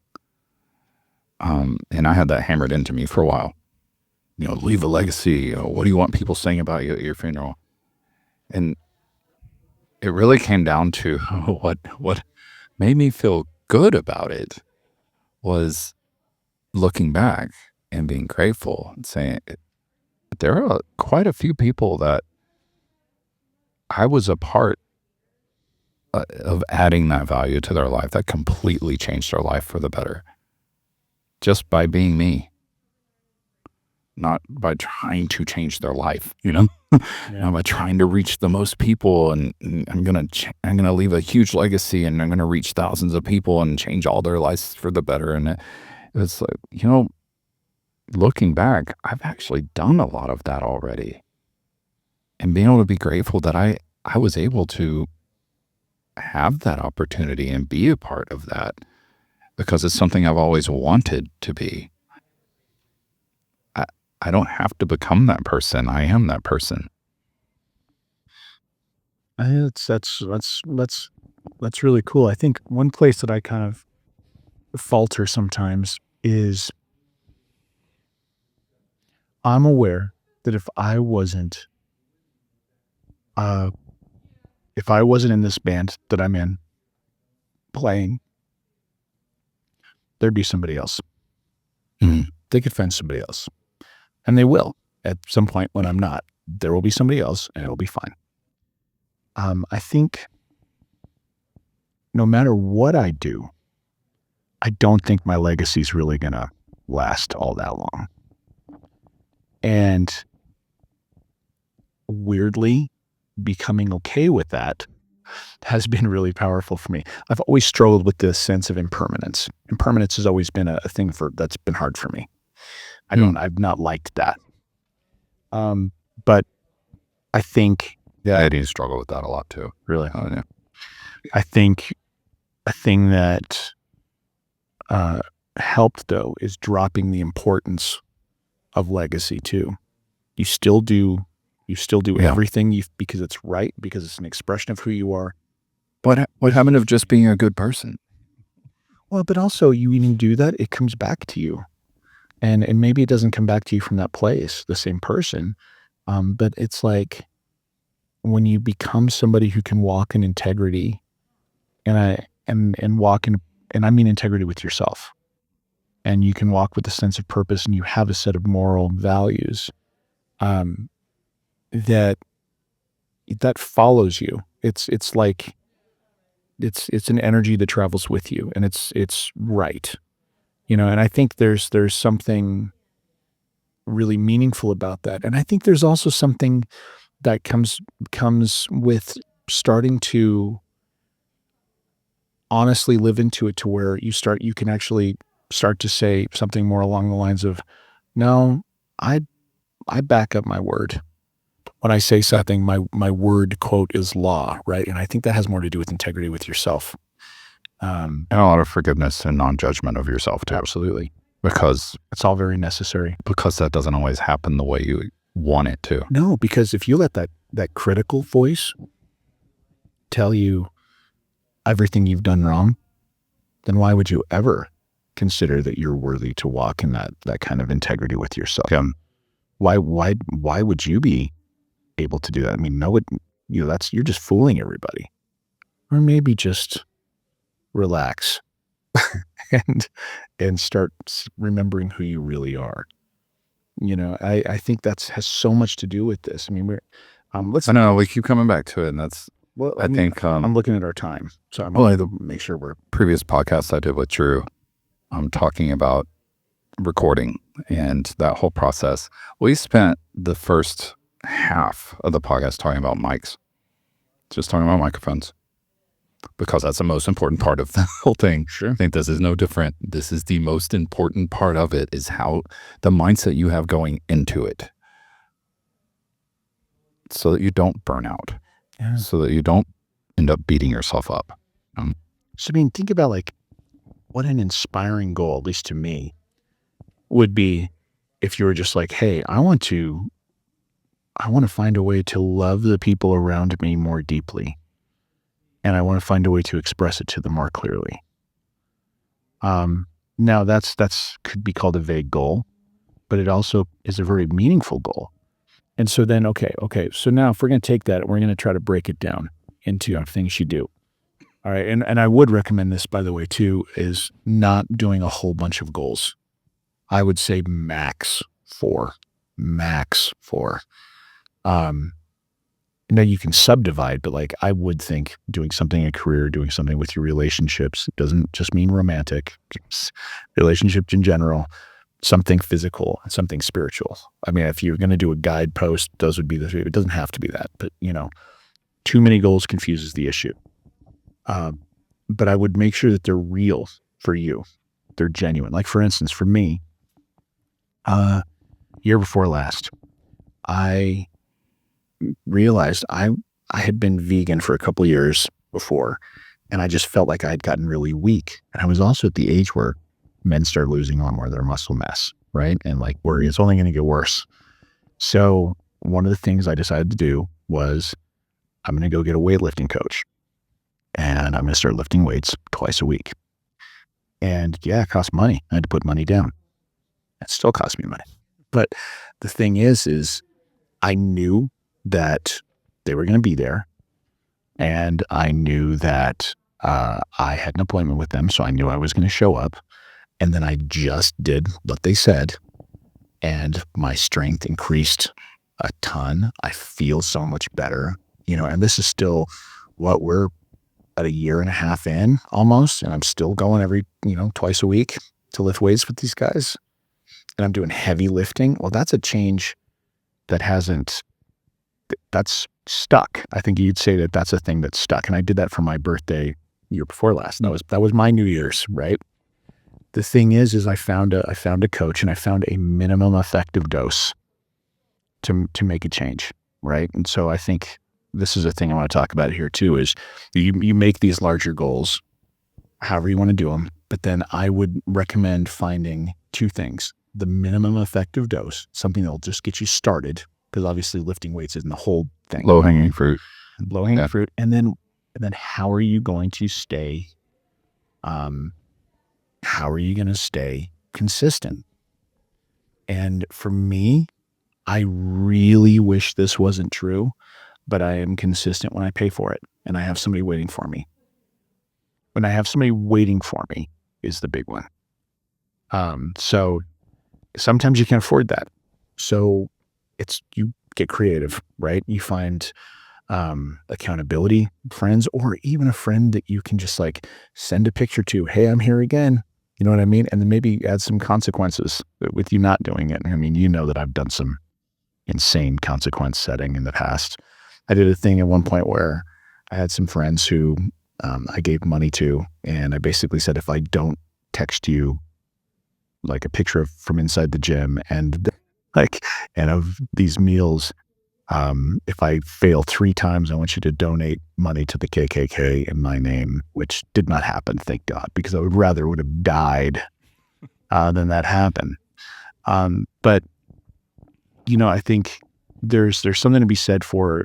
And I had that hammered into me for a while. Leave a legacy. What do you want people saying about you at your funeral? And it really came down to what made me feel good about it was looking back and being grateful and saying, there are quite a few people that I was a part of adding that value to their life that completely changed their life for the better just by being me, not by trying to change their life, not by trying to reach the most people. And I'm gonna leave a huge legacy, and I'm gonna reach thousands of people and change all their lives for the better. And it's like, looking back, I've actually done a lot of that already, and being able to be grateful that I was able to have that opportunity and be a part of that, because it's something I've always wanted to be. I don't have to become that person. I am that person. That's really cool. I think one place that I kind of falter sometimes is I'm aware that uh, if I wasn't in this band that I'm in playing, there'd be somebody else. Mhm. They could find somebody else, and they will at some point when I'm not. There will be somebody else, and it'll be fine. I think no matter what I do, I don't think my legacy is really gonna last all that long. And weirdly, becoming okay with that has been really powerful for me. I've always struggled with this sense of impermanence. Impermanence has always been a thing that's been hard for me. I've not liked that. But I think Yeah, I do struggle with that a lot too. really, Oh, yeah. I think a thing that helped though is dropping the importance of legacy too. You still do, Yeah. everything because it's right, because it's an expression of who you are. What happened of just being a good person? Well, but also you even do that, it comes back to you. And maybe it doesn't come back to you from that place, the same person. But it's like when you become somebody who can walk in integrity and walk in, and I mean integrity with yourself, and you can walk with a sense of purpose and you have a set of moral values, um, that follows you. It's like it's an energy that travels with you, and it's right. And I think there's something really meaningful about that. And I think there's also something that comes with starting to honestly live into it, to where you can actually start to say something more along the lines of, no, I I back up my word. When I say something, my word quote is law, right? And I think that has more to do with integrity with yourself. And a lot of forgiveness and non-judgment of yourself too, Absolutely. because It's all very necessary. that doesn't always happen the way you want it to. No, because if you let that critical voice tell you everything you've done wrong, then why would you ever consider that you're worthy to walk in that kind of integrity with yourself? Why would you be able to do that? I mean, no, you're just fooling everybody. Or maybe just relax and start remembering who you really are. I think has so much to do with this. I mean, let's I know we keep coming back to it, and that's well, I think I'm looking at our time, so I'm well, going the to make sure we're previous podcast I did with Drew, I'm talking about recording and that whole process. We spent the first half of the podcast talking about mics, just talking about microphones, because that's the most important part of the whole thing. sure. I think this is no different. This is the most important part of it, is how the mindset you have going into it, so that you don't burn out, Yeah. so that you don't end up beating yourself up. So, I mean, think about like what an inspiring goal, at least to me, would be if you were just like, hey, I want to find a way to love the people around me more deeply. And I want to find a way to express it to them more clearly. Now that's could be called a vague goal, but it also is a very meaningful goal. And so then, okay. So now if we're going to take that, we're going to try to break it down into things you do. All right. And I would recommend this, by the way, too, is not doing a whole bunch of goals. I would say max 4. max 4. Now you can subdivide, but like I would think doing something in a career, doing something with your relationships doesn't just mean romantic, it's relationships in general, something physical and something spiritual. I mean, if you're going to do a guidepost, those would be the three. It doesn't have to be that, but too many goals confuses the issue. But I would make sure that they're real for you. They're genuine. Like for instance, for me, year before last, I realized I had been vegan for a couple years before, and I just felt like I had gotten really weak. And I was also at the age where men start losing on more of their muscle mass, right? And like worry, it's only going to get worse. So one of the things I decided to do was I'm going to go get a weightlifting coach, and I'm going to start lifting weights twice a week. And yeah, it cost money. I had to put money down. It still cost me money. But the thing is I knew that they were going to be there, and I knew that I had an appointment with them, so I knew I was going to show up. And then I just did what they said, and my strength increased a ton. I feel so much better, and this is still what we're at a year and a half in almost, and I'm still going every, twice a week to lift weights with these guys, and I'm doing heavy lifting. Well, that's a change that's stuck. I think you'd say that that's a thing that's stuck. And I did that for my birthday year before last. That was my New Year's, right? The thing is I found a coach, and I found a minimum effective dose to make a change, right? And so I think this is a thing I want to talk about here too, is you make these larger goals, however you want to do them, but then I would recommend finding two things: the minimum effective dose, something that'll just get you started, because obviously lifting weights isn't the whole thing. Low-hanging fruit. Fruit. And then how are you going to stay, consistent? And for me, I really wish this wasn't true, but I am consistent when I pay for it, and I have somebody waiting for me. When I have somebody waiting for me is the big one. So sometimes you can't afford that. So you get creative, right? You find accountability friends, or even a friend that you can just like send a picture to. Hey, I'm here again. You know what I mean? And then maybe add some consequences with you not doing it. I mean, that I've done some insane consequence setting in the past. I did a thing at one point where I had some friends who I gave money to, and I basically said, if I don't text you like a picture from inside the gym and of these meals, if I fail 3 times, I want you to donate money to the KKK in my name, which did not happen, thank God, because I would rather would have died than that happen. But I think there's something to be said for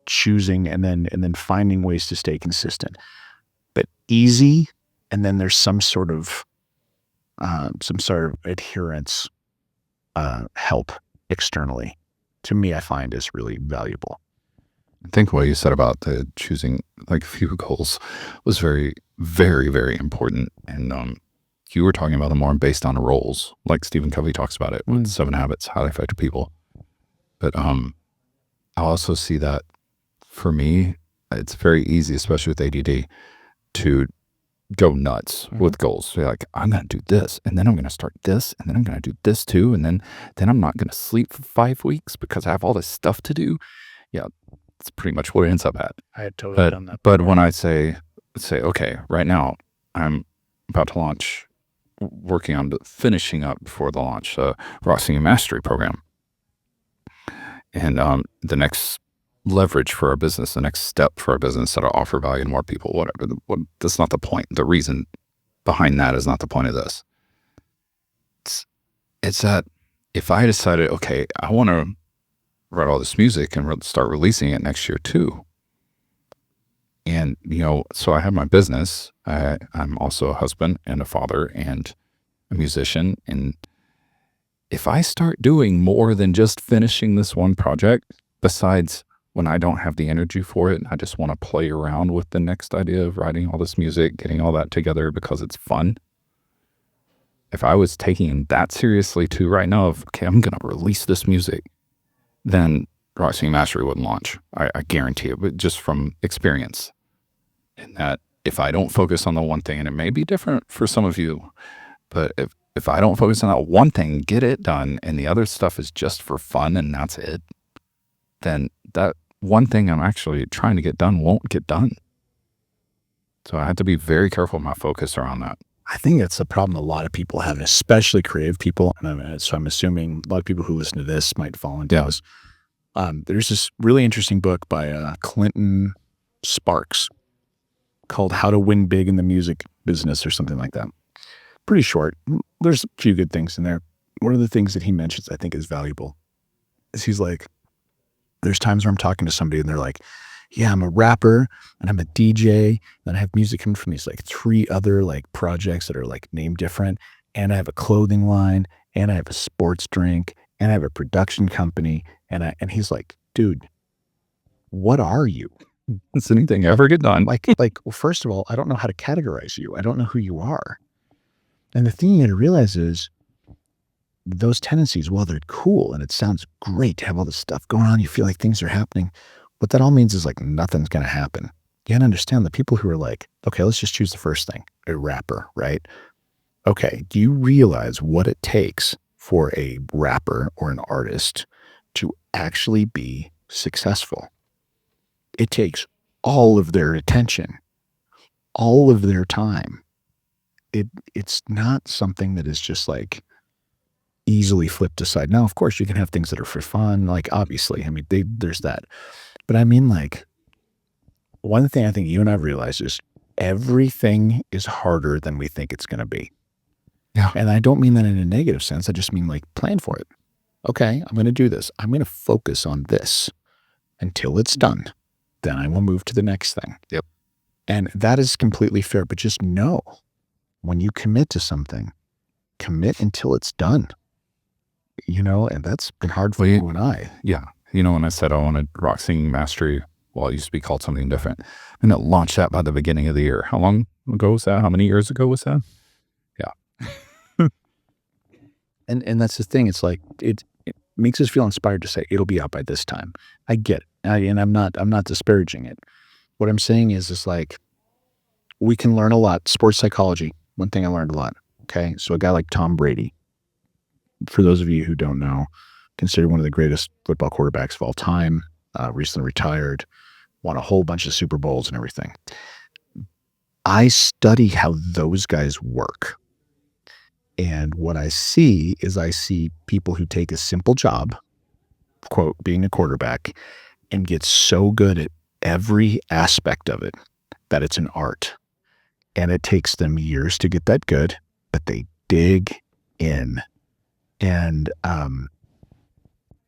choosing and then finding ways to stay consistent, but easy. And then there's some sort of adherence, help externally, to me, I find is really valuable. I think what you said about the choosing like few goals was very, very, very important. And you were talking about them more based on roles, like Stephen Covey talks about it with 7 Habits, Highly Effective People. But I also see that for me, it's very easy, especially with ADD, to go nuts with goals. So like, I'm going to do this, and then I'm going to start this, and then I'm going to do this too, and then I'm not going to sleep for 5 weeks because I have all this stuff to do. Yeah, it's pretty much where it ends up at. I had totally done that. But when I say, okay, right now I'm about to launch, working on finishing up before the launch, Rossi Mastery program. And the next leverage for our business, the next step for our business that'll offer value to more people, whatever. That's not the point. The reason behind that is not the point of this. It's that if I decided, okay, I want to write all this music and start releasing it next year too. And, so I have my business. I'm also a husband and a father and a musician. And if I start doing more than just finishing this one project, besides when I don't have the energy for it, I just want to play around with the next idea of writing all this music, getting all that together because it's fun. if I was taking that seriously too right now, of, okay, I'm going to release this music, then Rock Singing Mastery wouldn't launch. I guarantee it, but just from experience. And that if I don't focus on the one thing, and it may be different for some of you, but if I don't focus on that one thing, get it done, and the other stuff is just for fun and that's it, then that one thing I'm actually trying to get done won't get done. So I have to be very careful with my focus around that. I think that's the problem a lot of people have, especially creative people. And so I'm assuming a lot of people who listen to this might fall into this. There's this really interesting book by Clinton Sparks called How to Win Big in the Music Business or something like that. Pretty short. There's a few good things in there. One of the things that he mentions I think is valuable is he's like, there's times where I'm talking to somebody and they're like, yeah, I'm a rapper and I'm a DJ and I have music coming from these like 3 other like projects that are like named different. And I have a clothing line and I have a sports drink and I have a production company. And he's like, dude, what are you? Does anything ever get done? Well, first of all, I don't know how to categorize you. I don't know who you are. And the thing you got to realize is those tendencies, while they're cool and it sounds great to have all this stuff going on, you feel like things are happening. What that all means is like nothing's going to happen. You got to understand the people who are like, okay, let's just choose the first thing, a rapper, right? Okay, do you realize what it takes for a rapper or an artist to actually be successful? It takes all of their attention, all of their time. It's not something that is just like easily flipped aside. Now, of course, you can have things that are for fun, like obviously, I mean, there's that. But I mean, like, one thing I think you and I've realized is everything is harder than we think it's going to be. Yeah. And I don't mean that in a negative sense. I just mean like plan for it. Okay, I'm going to do this. I'm going to focus on this until it's done. Then I will move to the next thing. Yep. And that is completely fair. But just know when you commit to something, commit until it's done. And that's been hard for you and I. Yeah. When I said I wanted Rock Singing Mastery, well, it used to be called something different, and it launched that by the beginning of the year. How long ago was that? How many years ago was that? Yeah. And that's the thing. It's like, it makes us feel inspired to say it'll be out by this time. I get it. And I'm not disparaging it. What I'm saying is like, we can learn a lot. Sports psychology, one thing I learned a lot. Okay. So a guy like Tom Brady, for those of you who don't know, considered one of the greatest football quarterbacks of all time, recently retired, won a whole bunch of Super Bowls and everything. I study how those guys work. And what I see is people who take a simple job, quote, being a quarterback, and get so good at every aspect of it that it's an art. And it takes them years to get that good, but they dig in. And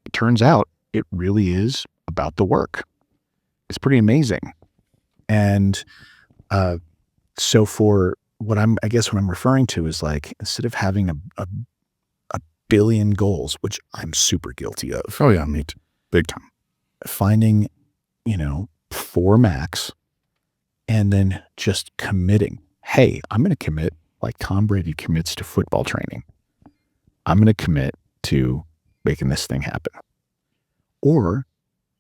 it turns out it really is about the work. It's pretty amazing. And so for what I'm referring to is like, instead of having a billion goals, which I'm super guilty of. Oh yeah, me too. Big time. Finding, 4 max and then just committing. Hey, I'm going to commit like Tom Brady commits to football training. I'm going to commit to making this thing happen. Or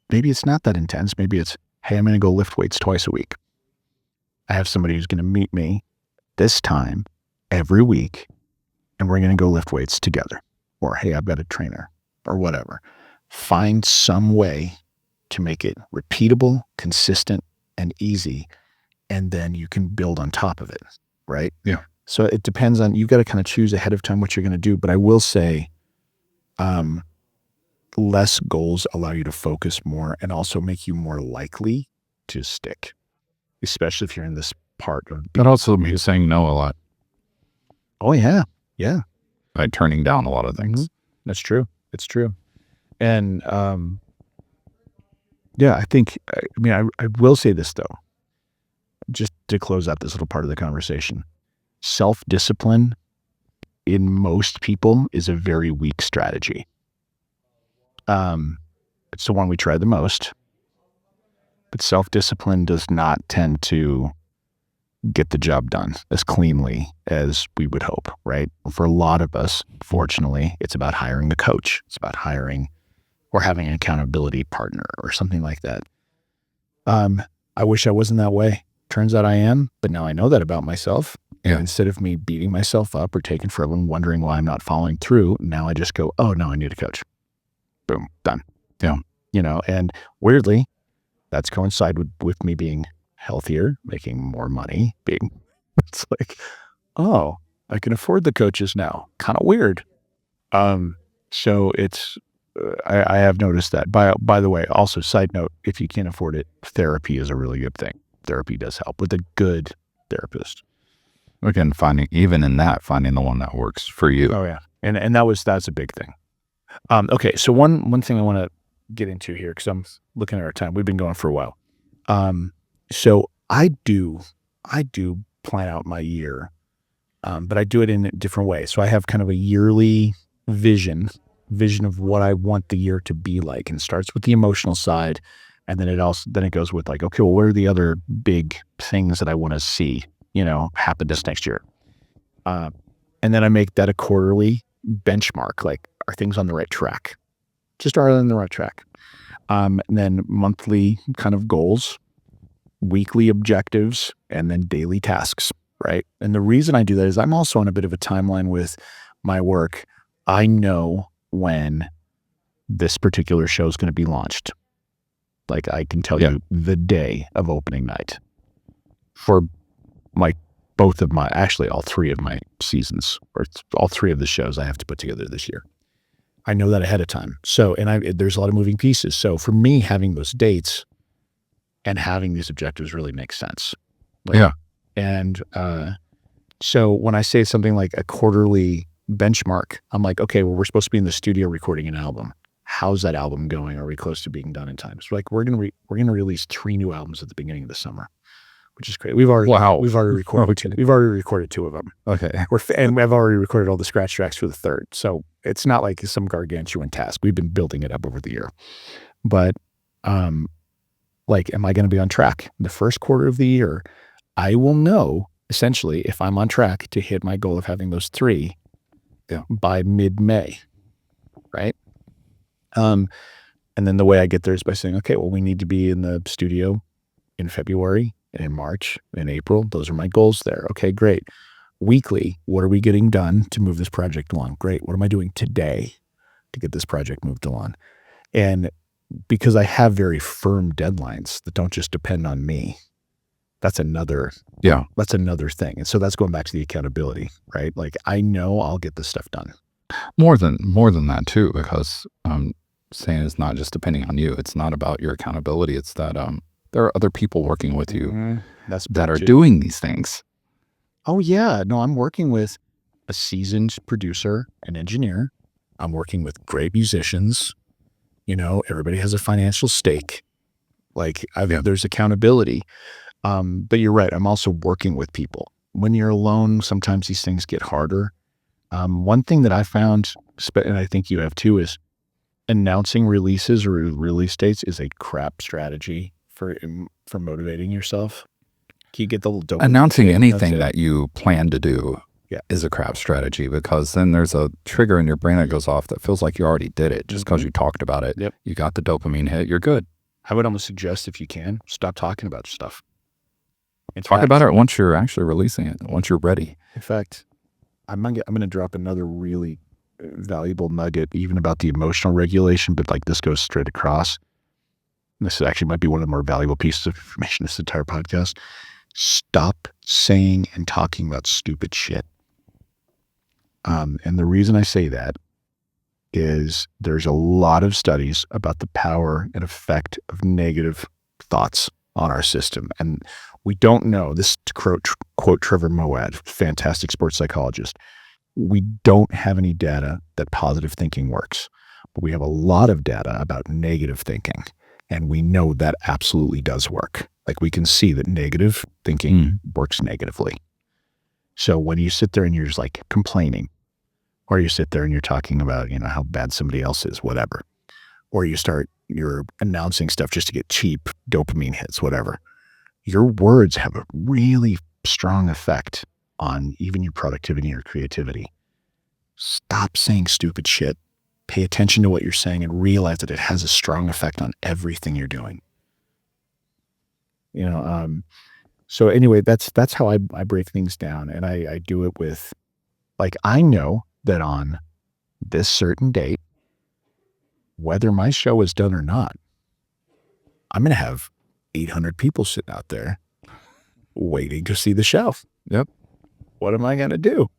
maybe it's not that intense. Maybe it's, hey, I'm going to go lift weights twice a week. I have somebody who's going to meet me this time every week, and we're going to go lift weights together. Or, hey, I've got a trainer or whatever. Find some way to make it repeatable, consistent, and easy, and then you can build on top of it, right? Yeah. So it depends on, you've got to kind of choose ahead of time what you're going to do. But I will say, less goals allow you to focus more and also make you more likely to stick, especially if you're in this part of. That also means saying no a lot. Oh yeah. Yeah. By turning down a lot of things. Mm-hmm. That's true. It's true. And, yeah, I think, I will say this though, just to close out this little part of the conversation. Self-discipline in most people is a very weak strategy. It's the one we try the most, but self-discipline does not tend to get the job done as cleanly as we would hope, right? For a lot of us, fortunately, it's about hiring the coach. It's about hiring or having an accountability partner or something like that. I wish I wasn't that way. Turns out I am, but now I know that about myself. And instead of me beating myself up or taking forever and wondering why I'm not following through, now I just go, oh, no, I need a coach. Boom, done. Yeah. And weirdly, that's coincided with me being healthier, making more money, it's like, oh, I can afford the coaches now. Kind of weird. So it's, I have noticed that. By the way, also side note, if you can't afford it, therapy is a really good thing. Therapy does help with a good therapist. Again, finding the one that works for you. Oh yeah. And that's a big thing. Okay. So one thing I want to get into here, cause I'm looking at our time, we've been going for a while. So I do plan out my year, but I do it in a different way. So I have kind of a yearly vision of what I want the year to be like, and it starts with the emotional side. And then it goes with like, okay, well, what are the other big things that I want to see, happen this next year? And then I make that a quarterly benchmark. Like, are things on the right track? Just are they on the right track? And then monthly kind of goals, weekly objectives, and then daily tasks, right? And the reason I do that is I'm also on a bit of a timeline with my work. I know when this particular show is going to be launched. Like, I can tell you the day of opening night for all three of my seasons, or all three of the shows I have to put together this year. I know that ahead of time. So, there's a lot of moving pieces. So for me, having those dates and having these objectives really makes sense. And so when I say something like a quarterly benchmark, I'm like, okay, well, we're supposed to be in the studio recording an album. How's that album going? Are we close to being done in time? So like, we're gonna release 3 new albums at the beginning of the summer, which is great. We've already recorded. We've already recorded 2 of them. Okay. And I've already recorded all the scratch tracks for the 3rd. So it's not like some gargantuan task. We've been building it up over the year. But am I going to be on track? The first quarter of the year, I will know essentially if I'm on track to hit my goal of having those 3 by mid-May, right? And then the way I get there is by saying, okay, well, we need to be in the studio in February and in March and April. Those are my goals there. Okay, great. Weekly, what are we getting done to move this project along? Great. What am I doing today to get this project moved along? And because I have very firm deadlines that don't just depend on me, that's another thing. And so that's going back to the accountability, right? Like, I know I'll get this stuff done. More than that too, because saying it's not just depending on you. It's not about your accountability. It's that there are other people working with you that are doing these things. Oh yeah. No, I'm working with a seasoned producer and engineer. I'm working with great musicians. Everybody has a financial stake. Like, there's accountability. But you're right. I'm also working with people. When you're alone, sometimes these things get harder. One thing that I found, and I think you have too, is announcing releases or release dates is a crap strategy for motivating yourself. Can you get the little dopamine? Announcing anything that you plan to do is a crap strategy, because then there's a trigger in your brain that goes off that feels like you already did it just because you talked about it. Yep. You got the dopamine hit. You're good. I would almost suggest, if you can, stop talking about stuff. Talk about it once you're actually releasing it, once you're ready. In fact, I'm going to drop another really valuable nugget, even about the emotional regulation, but like, this goes straight across. This actually might be one of the more valuable pieces of information in this entire podcast. Stop saying and talking about stupid shit. And the reason I say that is there's a lot of studies about the power and effect of negative thoughts on our system. And we don't know, this to quote Trevor Moawad, fantastic sports psychologist, we don't have any data that positive thinking works, but we have a lot of data about negative thinking. And we know that absolutely does work. Like, we can see that negative thinking works negatively. So when you sit there and you're just like complaining, or you sit there and you're talking about, how bad somebody else is, whatever, or you're announcing stuff just to get cheap dopamine hits, whatever, your words have a really strong effect on even your productivity or creativity. Stop saying stupid shit. Pay attention to what you're saying and realize that it has a strong effect on everything you're doing. So anyway, that's how I break things down. And I do it with, like, I know that on this certain date, whether my show is done or not, I'm going to have 800 people sitting out there waiting to see the show. Yep. What am I going to do?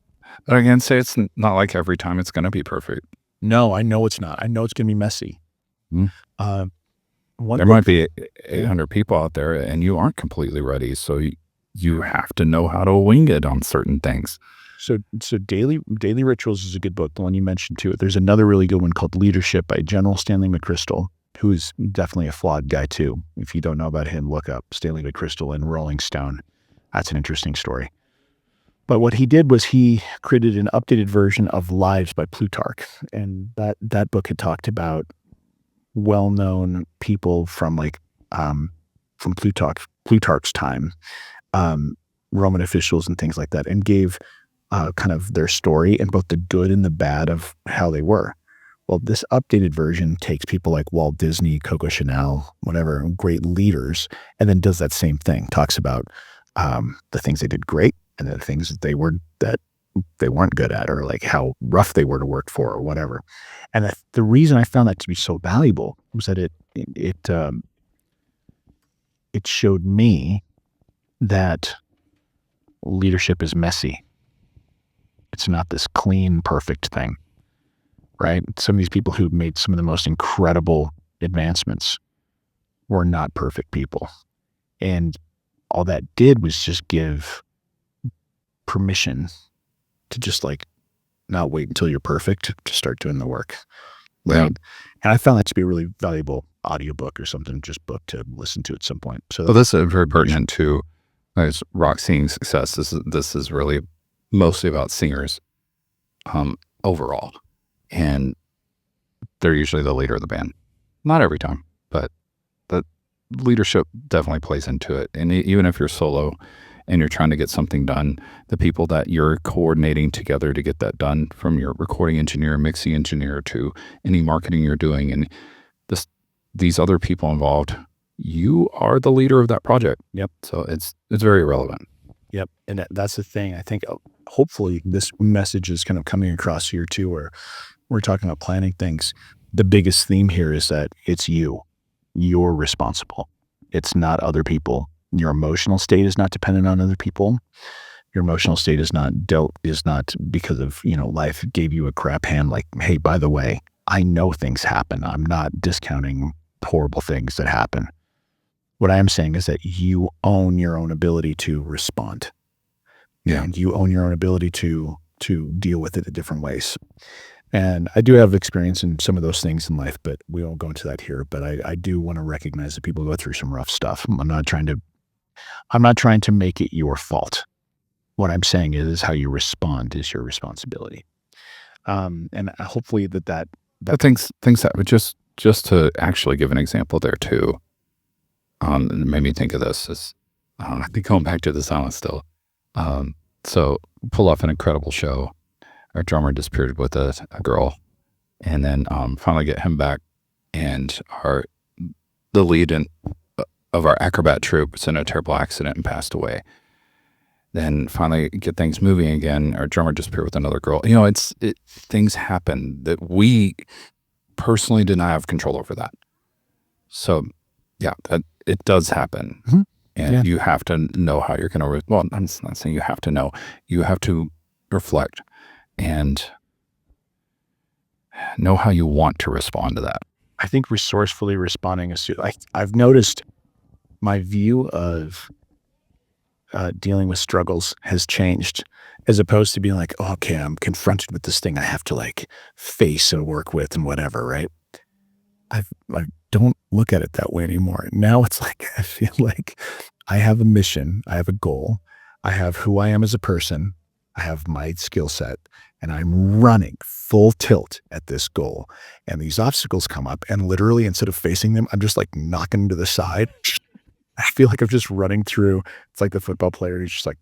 But again, say it's not like every time it's going to be perfect. No, I know it's not. I know it's going to be messy. Hmm. There might be 800 people out there and you aren't completely ready. So you have to know how to wing it on certain things. So Daily Rituals is a good book, the one you mentioned too. There's another really good one called Leadership by General Stanley McChrystal, who is definitely a flawed guy too. If you don't know about him, look up Stanley McChrystal in Rolling Stone. That's an interesting story. But what he did was he created an updated version of Lives by Plutarch. And that book had talked about well-known people from from Plutarch's time, Roman officials and things like that, and gave kind of their story and both the good and the bad of how they were. Well, this updated version takes people like Walt Disney, Coco Chanel, whatever, great leaders, and then does that same thing. Talks about the things they did great and the things that they weren't good at, or like how rough they were to work for, or whatever. And the reason I found that to be so valuable was that it showed me that leadership is messy. It's not this clean, perfect thing, right? Some of these people who made some of the most incredible advancements were not perfect people. And all that did was just give permission to just like not wait until you're perfect to start doing the work. Right. Yeah. And I found that to be a really valuable audiobook or something, just book to listen to at some point. So this is very pertinent to rock singing success. This is really mostly about singers overall. And they're usually the leader of the band. Not every time, but the leadership definitely plays into it. And even if you're solo and you're trying to get something done, the people that you're coordinating together to get that done, from your recording engineer, mixing engineer, to any marketing you're doing, and these other people involved, you are the leader of that project. Yep. So it's very relevant. Yep. And that's the thing. I think hopefully this message is kind of coming across here too, where we're talking about planning things. The biggest theme here is that it's you. You're responsible. It's not other people. Your emotional state is not dependent on other people. Your emotional state is not because of, life gave you a crap hand. Like, hey, by the way, I know things happen. I'm not discounting horrible things that happen. What I am saying is that you own your own ability to respond. Yeah. And you own your own ability to deal with it in different ways. And I do have experience in some of those things in life, but we won't go into that here. But I do want to recognize that people go through some rough stuff. I'm not trying to make it your fault. What I'm saying is how you respond is your responsibility. And hopefully that things that would just to actually give an example there too. It made me think of this as, I think going back to the silence still. So pull off an incredible show. Our drummer disappeared with a girl, and then finally get him back, and the lead of our acrobat troupe was in a terrible accident and passed away. Then finally get things moving again. Our drummer disappeared with another girl. Things happen that we personally did not have control over that. So yeah, it does happen. Mm-hmm. And you have to know how you're going to, well, I'm not saying you have to know, you have to reflect and know how you want to respond to that. I think resourcefully responding is, I've noticed my view of dealing with struggles has changed, as opposed to being like, oh, okay, I'm confronted with this thing I have to like face and work with and whatever, right? I don't look at it that way anymore. Now it's like, I feel like I have a mission, I have a goal, I have who I am as a person, I have my skill set, and I'm running full tilt at this goal. And these obstacles come up, and literally instead of facing them, I'm just like knocking to the side. I feel like I'm just running through. It's like the football player who's just like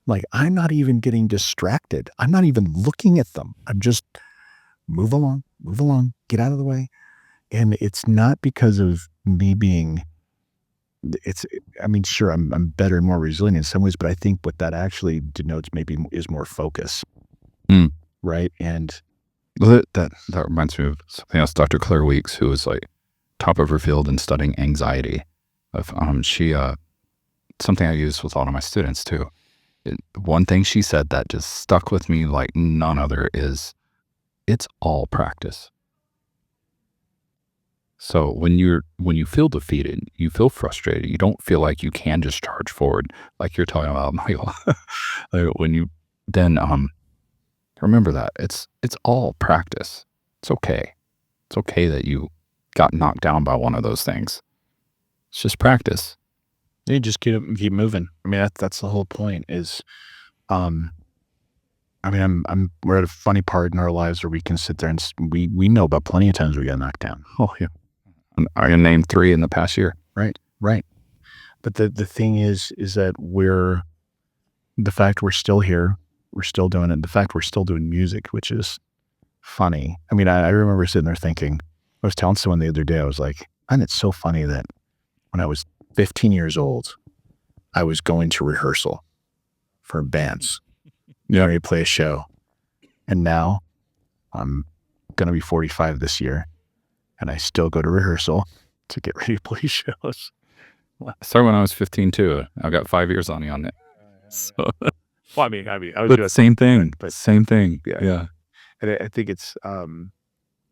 Like, I'm not even getting distracted. I'm not even looking at them. I'm just move along, get out of the way. And it's not because of me being it's I mean, sure, I'm better and more resilient in some ways, but I think what that actually denotes maybe is more focus, Mm. right? And Well, that reminds me of something else. Dr. Claire Weeks, who was like top of her field in studying anxiety, of she something I use with a lot of my students too. One thing she said that just stuck with me like none other is it's all practice. So when you feel defeated, you feel frustrated, you don't feel like you can just charge forward like you're talking about, Michael. Like when you then remember that it's all practice. It's okay. It's okay that you got knocked down by one of those things. It's just practice. you just keep moving. I mean, that's the whole point is, um, I mean, we're at a funny part in our lives where we can sit there and we know about plenty of times we got knocked down. Oh yeah. I can name 3 in the past year. Right. Right. But the thing is that the fact we're still here, we're still doing it. The fact we're still doing music, which is funny. I mean, I remember sitting there thinking, I was telling someone the other day, I was like, and it's so funny that when I was 15 years old, I was going to rehearsal for bands. Yeah. To play a show. And now I'm going to be 45 this year, and I still go to rehearsal to get ready to play shows. I started when I was 15 too. I've got 5 years on you on it. So, Well, I mean, I was but doing same thing. but Same thing. yeah. Yeah. And I think it's, I mean,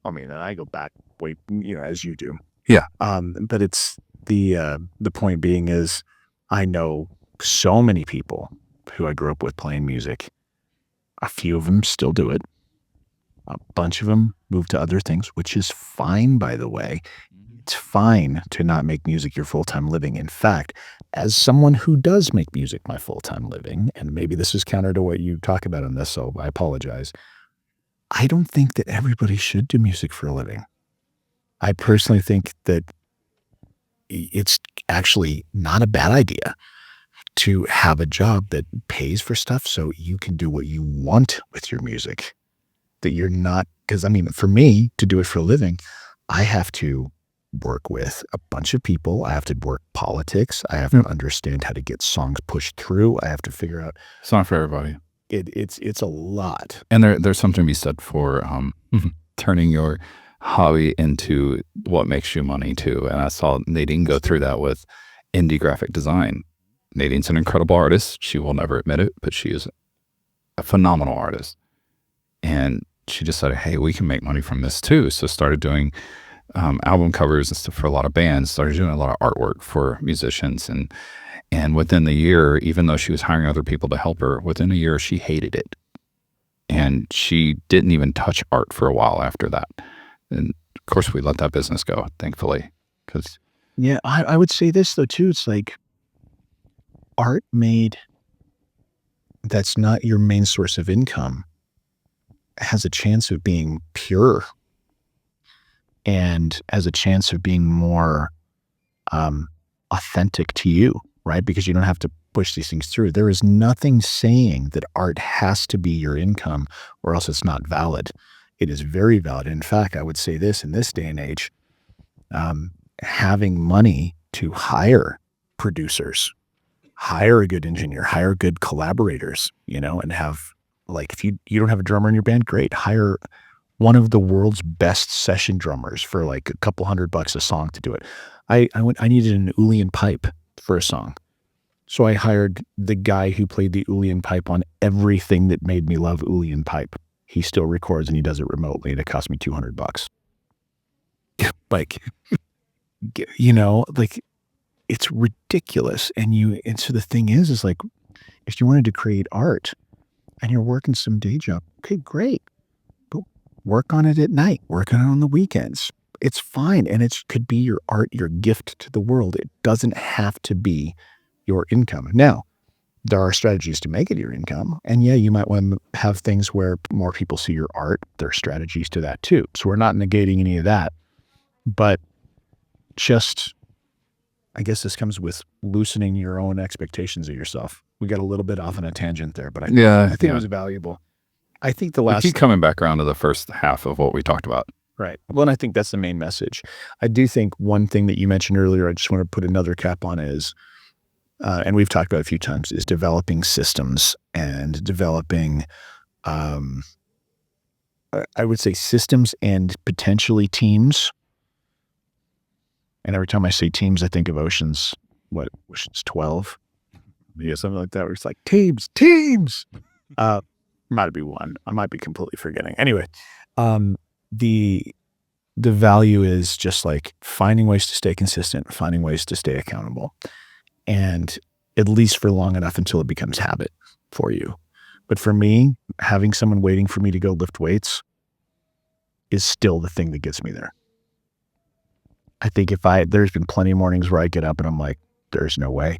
and I go back way, as you do. Yeah. But it's the point being is I know so many people who I grew up with playing music. A few of them still do it. A bunch of them move to other things, which is fine, by the way. It's fine to not make music your full-time living. In fact, as someone who does make music my full-time living, and maybe this is counter to what you talk about in this, so I apologize. I don't think that everybody should do music for a living. I personally think that it's actually not a bad idea to have a job that pays for stuff so you can do what you want with your music. That you're not, because I mean, for me to do it for a living, I have to work with a bunch of people. I have to work politics. I have to understand how to get songs pushed through. I have to figure out. It's not for everybody. It's a lot. And there's something to be said for turning your hobby into what makes you money too. And I saw Nadine go through that with indie graphic design. Nadine's an incredible artist. She will never admit it, but she is a phenomenal artist. And she just said, hey, we can make money from this too. So started doing album covers and stuff for a lot of bands, started doing a lot of artwork for musicians. And within the year, even though she was hiring other people to help her, within a year, she hated it. And she didn't even touch art for a while after that. And of course, we let that business go, thankfully. Because Yeah, I would say this though too. It's like art made that's not your main source of income has a chance of being pure and has a chance of being more authentic to you, right? Because you don't have to push these things through. There is nothing saying that art has to be your income or else it's not valid. It is very valid. In fact, I would say this in this day and age, having money to hire producers, hire a good engineer, hire good collaborators, and have, like, if you don't have a drummer in your band, great. Hire one of the world's best session drummers for like a couple $100 a song to do it. I needed an Uilleann pipe for a song. So I hired the guy who played the Uilleann pipe on everything that made me love Uilleann pipe. He still records and he does it remotely, and it cost me $200. Like, like, it's ridiculous. And so the thing is like, if you wanted to create art and you're working some day job, okay, great. But work on it at night, work on it on the weekends. It's fine. And it could be your art, your gift to the world. It doesn't have to be your income. Now, there are strategies to make it your income. And yeah, you might want to have things where more people see your art. There are strategies to that too. So we're not negating any of that. But just, I guess this comes with loosening your own expectations of yourself. we got a little bit off on a tangent there, but I think it was valuable. I think the We last keep coming back around to the first half of what we talked about. right. Well, and I think that's the main message. I do think one thing that you mentioned earlier, I just want to put another cap on is, and we've talked about it a few times, is developing systems and developing, I would say systems and potentially teams. And every time I say teams, I think of Ocean's 12? Yeah, something like that, where it's like, teams. Might be one. I might be completely forgetting. Anyway, the value is just like finding ways to stay consistent, finding ways to stay accountable, and at least for long enough until it becomes habit for you. But for me, having someone waiting for me to go lift weights is still the thing that gets me there. I think there's been plenty of mornings where I get up and I'm like, there's no way.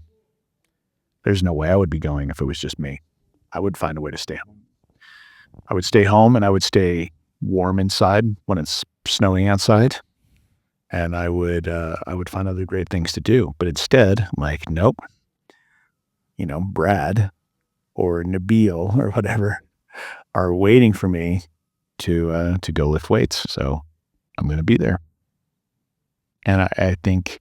There's no way I would be going if it was just me. I would find a way to stay home. I would stay home and I would stay warm inside when it's snowing outside. And I would find other great things to do. But instead, I'm like, nope. Brad or Nabil or whatever are waiting for me to go lift weights. So I'm going to be there. And I think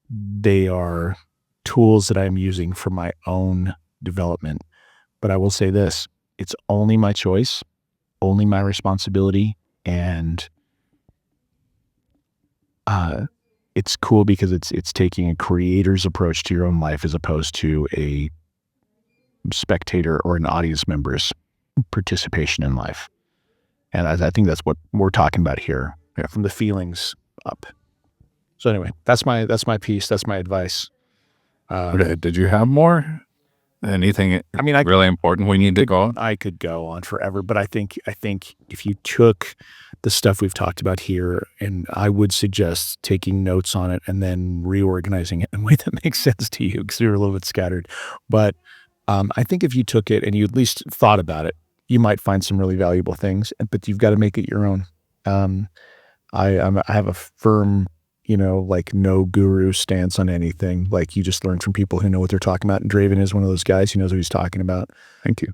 they are tools that I'm using for my own development. But I will say this, it's only my choice, only my responsibility. And it's cool because it's taking a creator's approach to your own life as opposed to a spectator or an audience member's participation in life. And I think that's what we're talking about here, from the feelings up. So anyway, that's my piece. That's my advice. Did you have more? Anything really important we need to go on? I could go on forever, but I think if you took the stuff we've talked about here, and I would suggest taking notes on it and then reorganizing it in a way that makes sense to you because you're a little bit scattered. But I think if you took it and you at least thought about it, you might find some really valuable things, but you've got to make it your own. I have a firm, no guru stance on anything. Like you just learn from people who know what they're talking about. And Draven is one of those guys who knows what he's talking about. Thank you.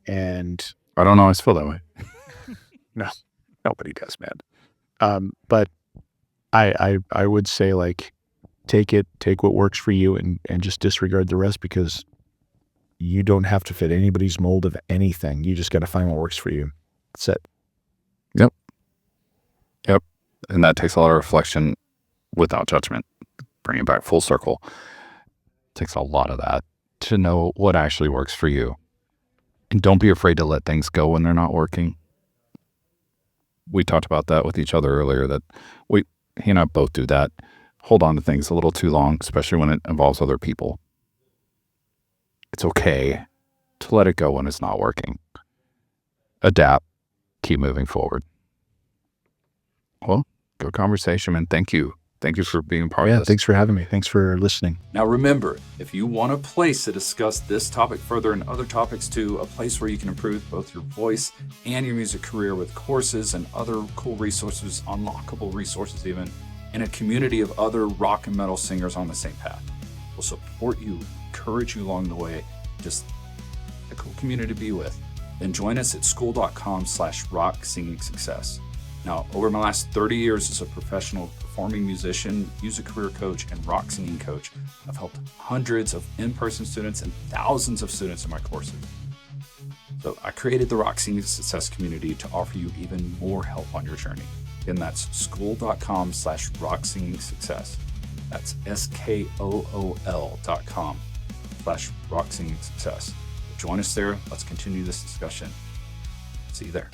And I don't always feel that way. No, nobody does, man. But I would say take what works for you and just disregard the rest because you don't have to fit anybody's mold of anything. You just got to find what works for you. That's it. Yep. And that takes a lot of reflection without judgment. Bring it back full circle. It takes a lot of that to know what actually works for you. And don't be afraid to let things go when they're not working. We talked about that with each other earlier, that he and I both do that. Hold on to things a little too long, especially when it involves other people. It's okay to let it go when it's not working. Adapt. Keep moving forward. Well, good conversation, man. Thank you. Thank you for being part of this. Thanks for having me. Thanks for listening. Now remember, if you want a place to discuss this topic further and other topics too, a place where you can improve both your voice and your music career with courses and other cool resources, unlockable resources even, and a community of other rock and metal singers on the same path. We'll support you, encourage you along the way, just a cool community to be with. Then join us at school.com/rock singing success. Now, over my last 30 years as a professional performing musician, music career coach, and rock singing coach, I've helped hundreds of in-person students and thousands of students in my courses. So I created the Rock Singing Success community to offer you even more help on your journey. Again, that's school.com/rock singing success. That's SKOOL.com/rock singing success. Join us there. Let's continue this discussion. See you there.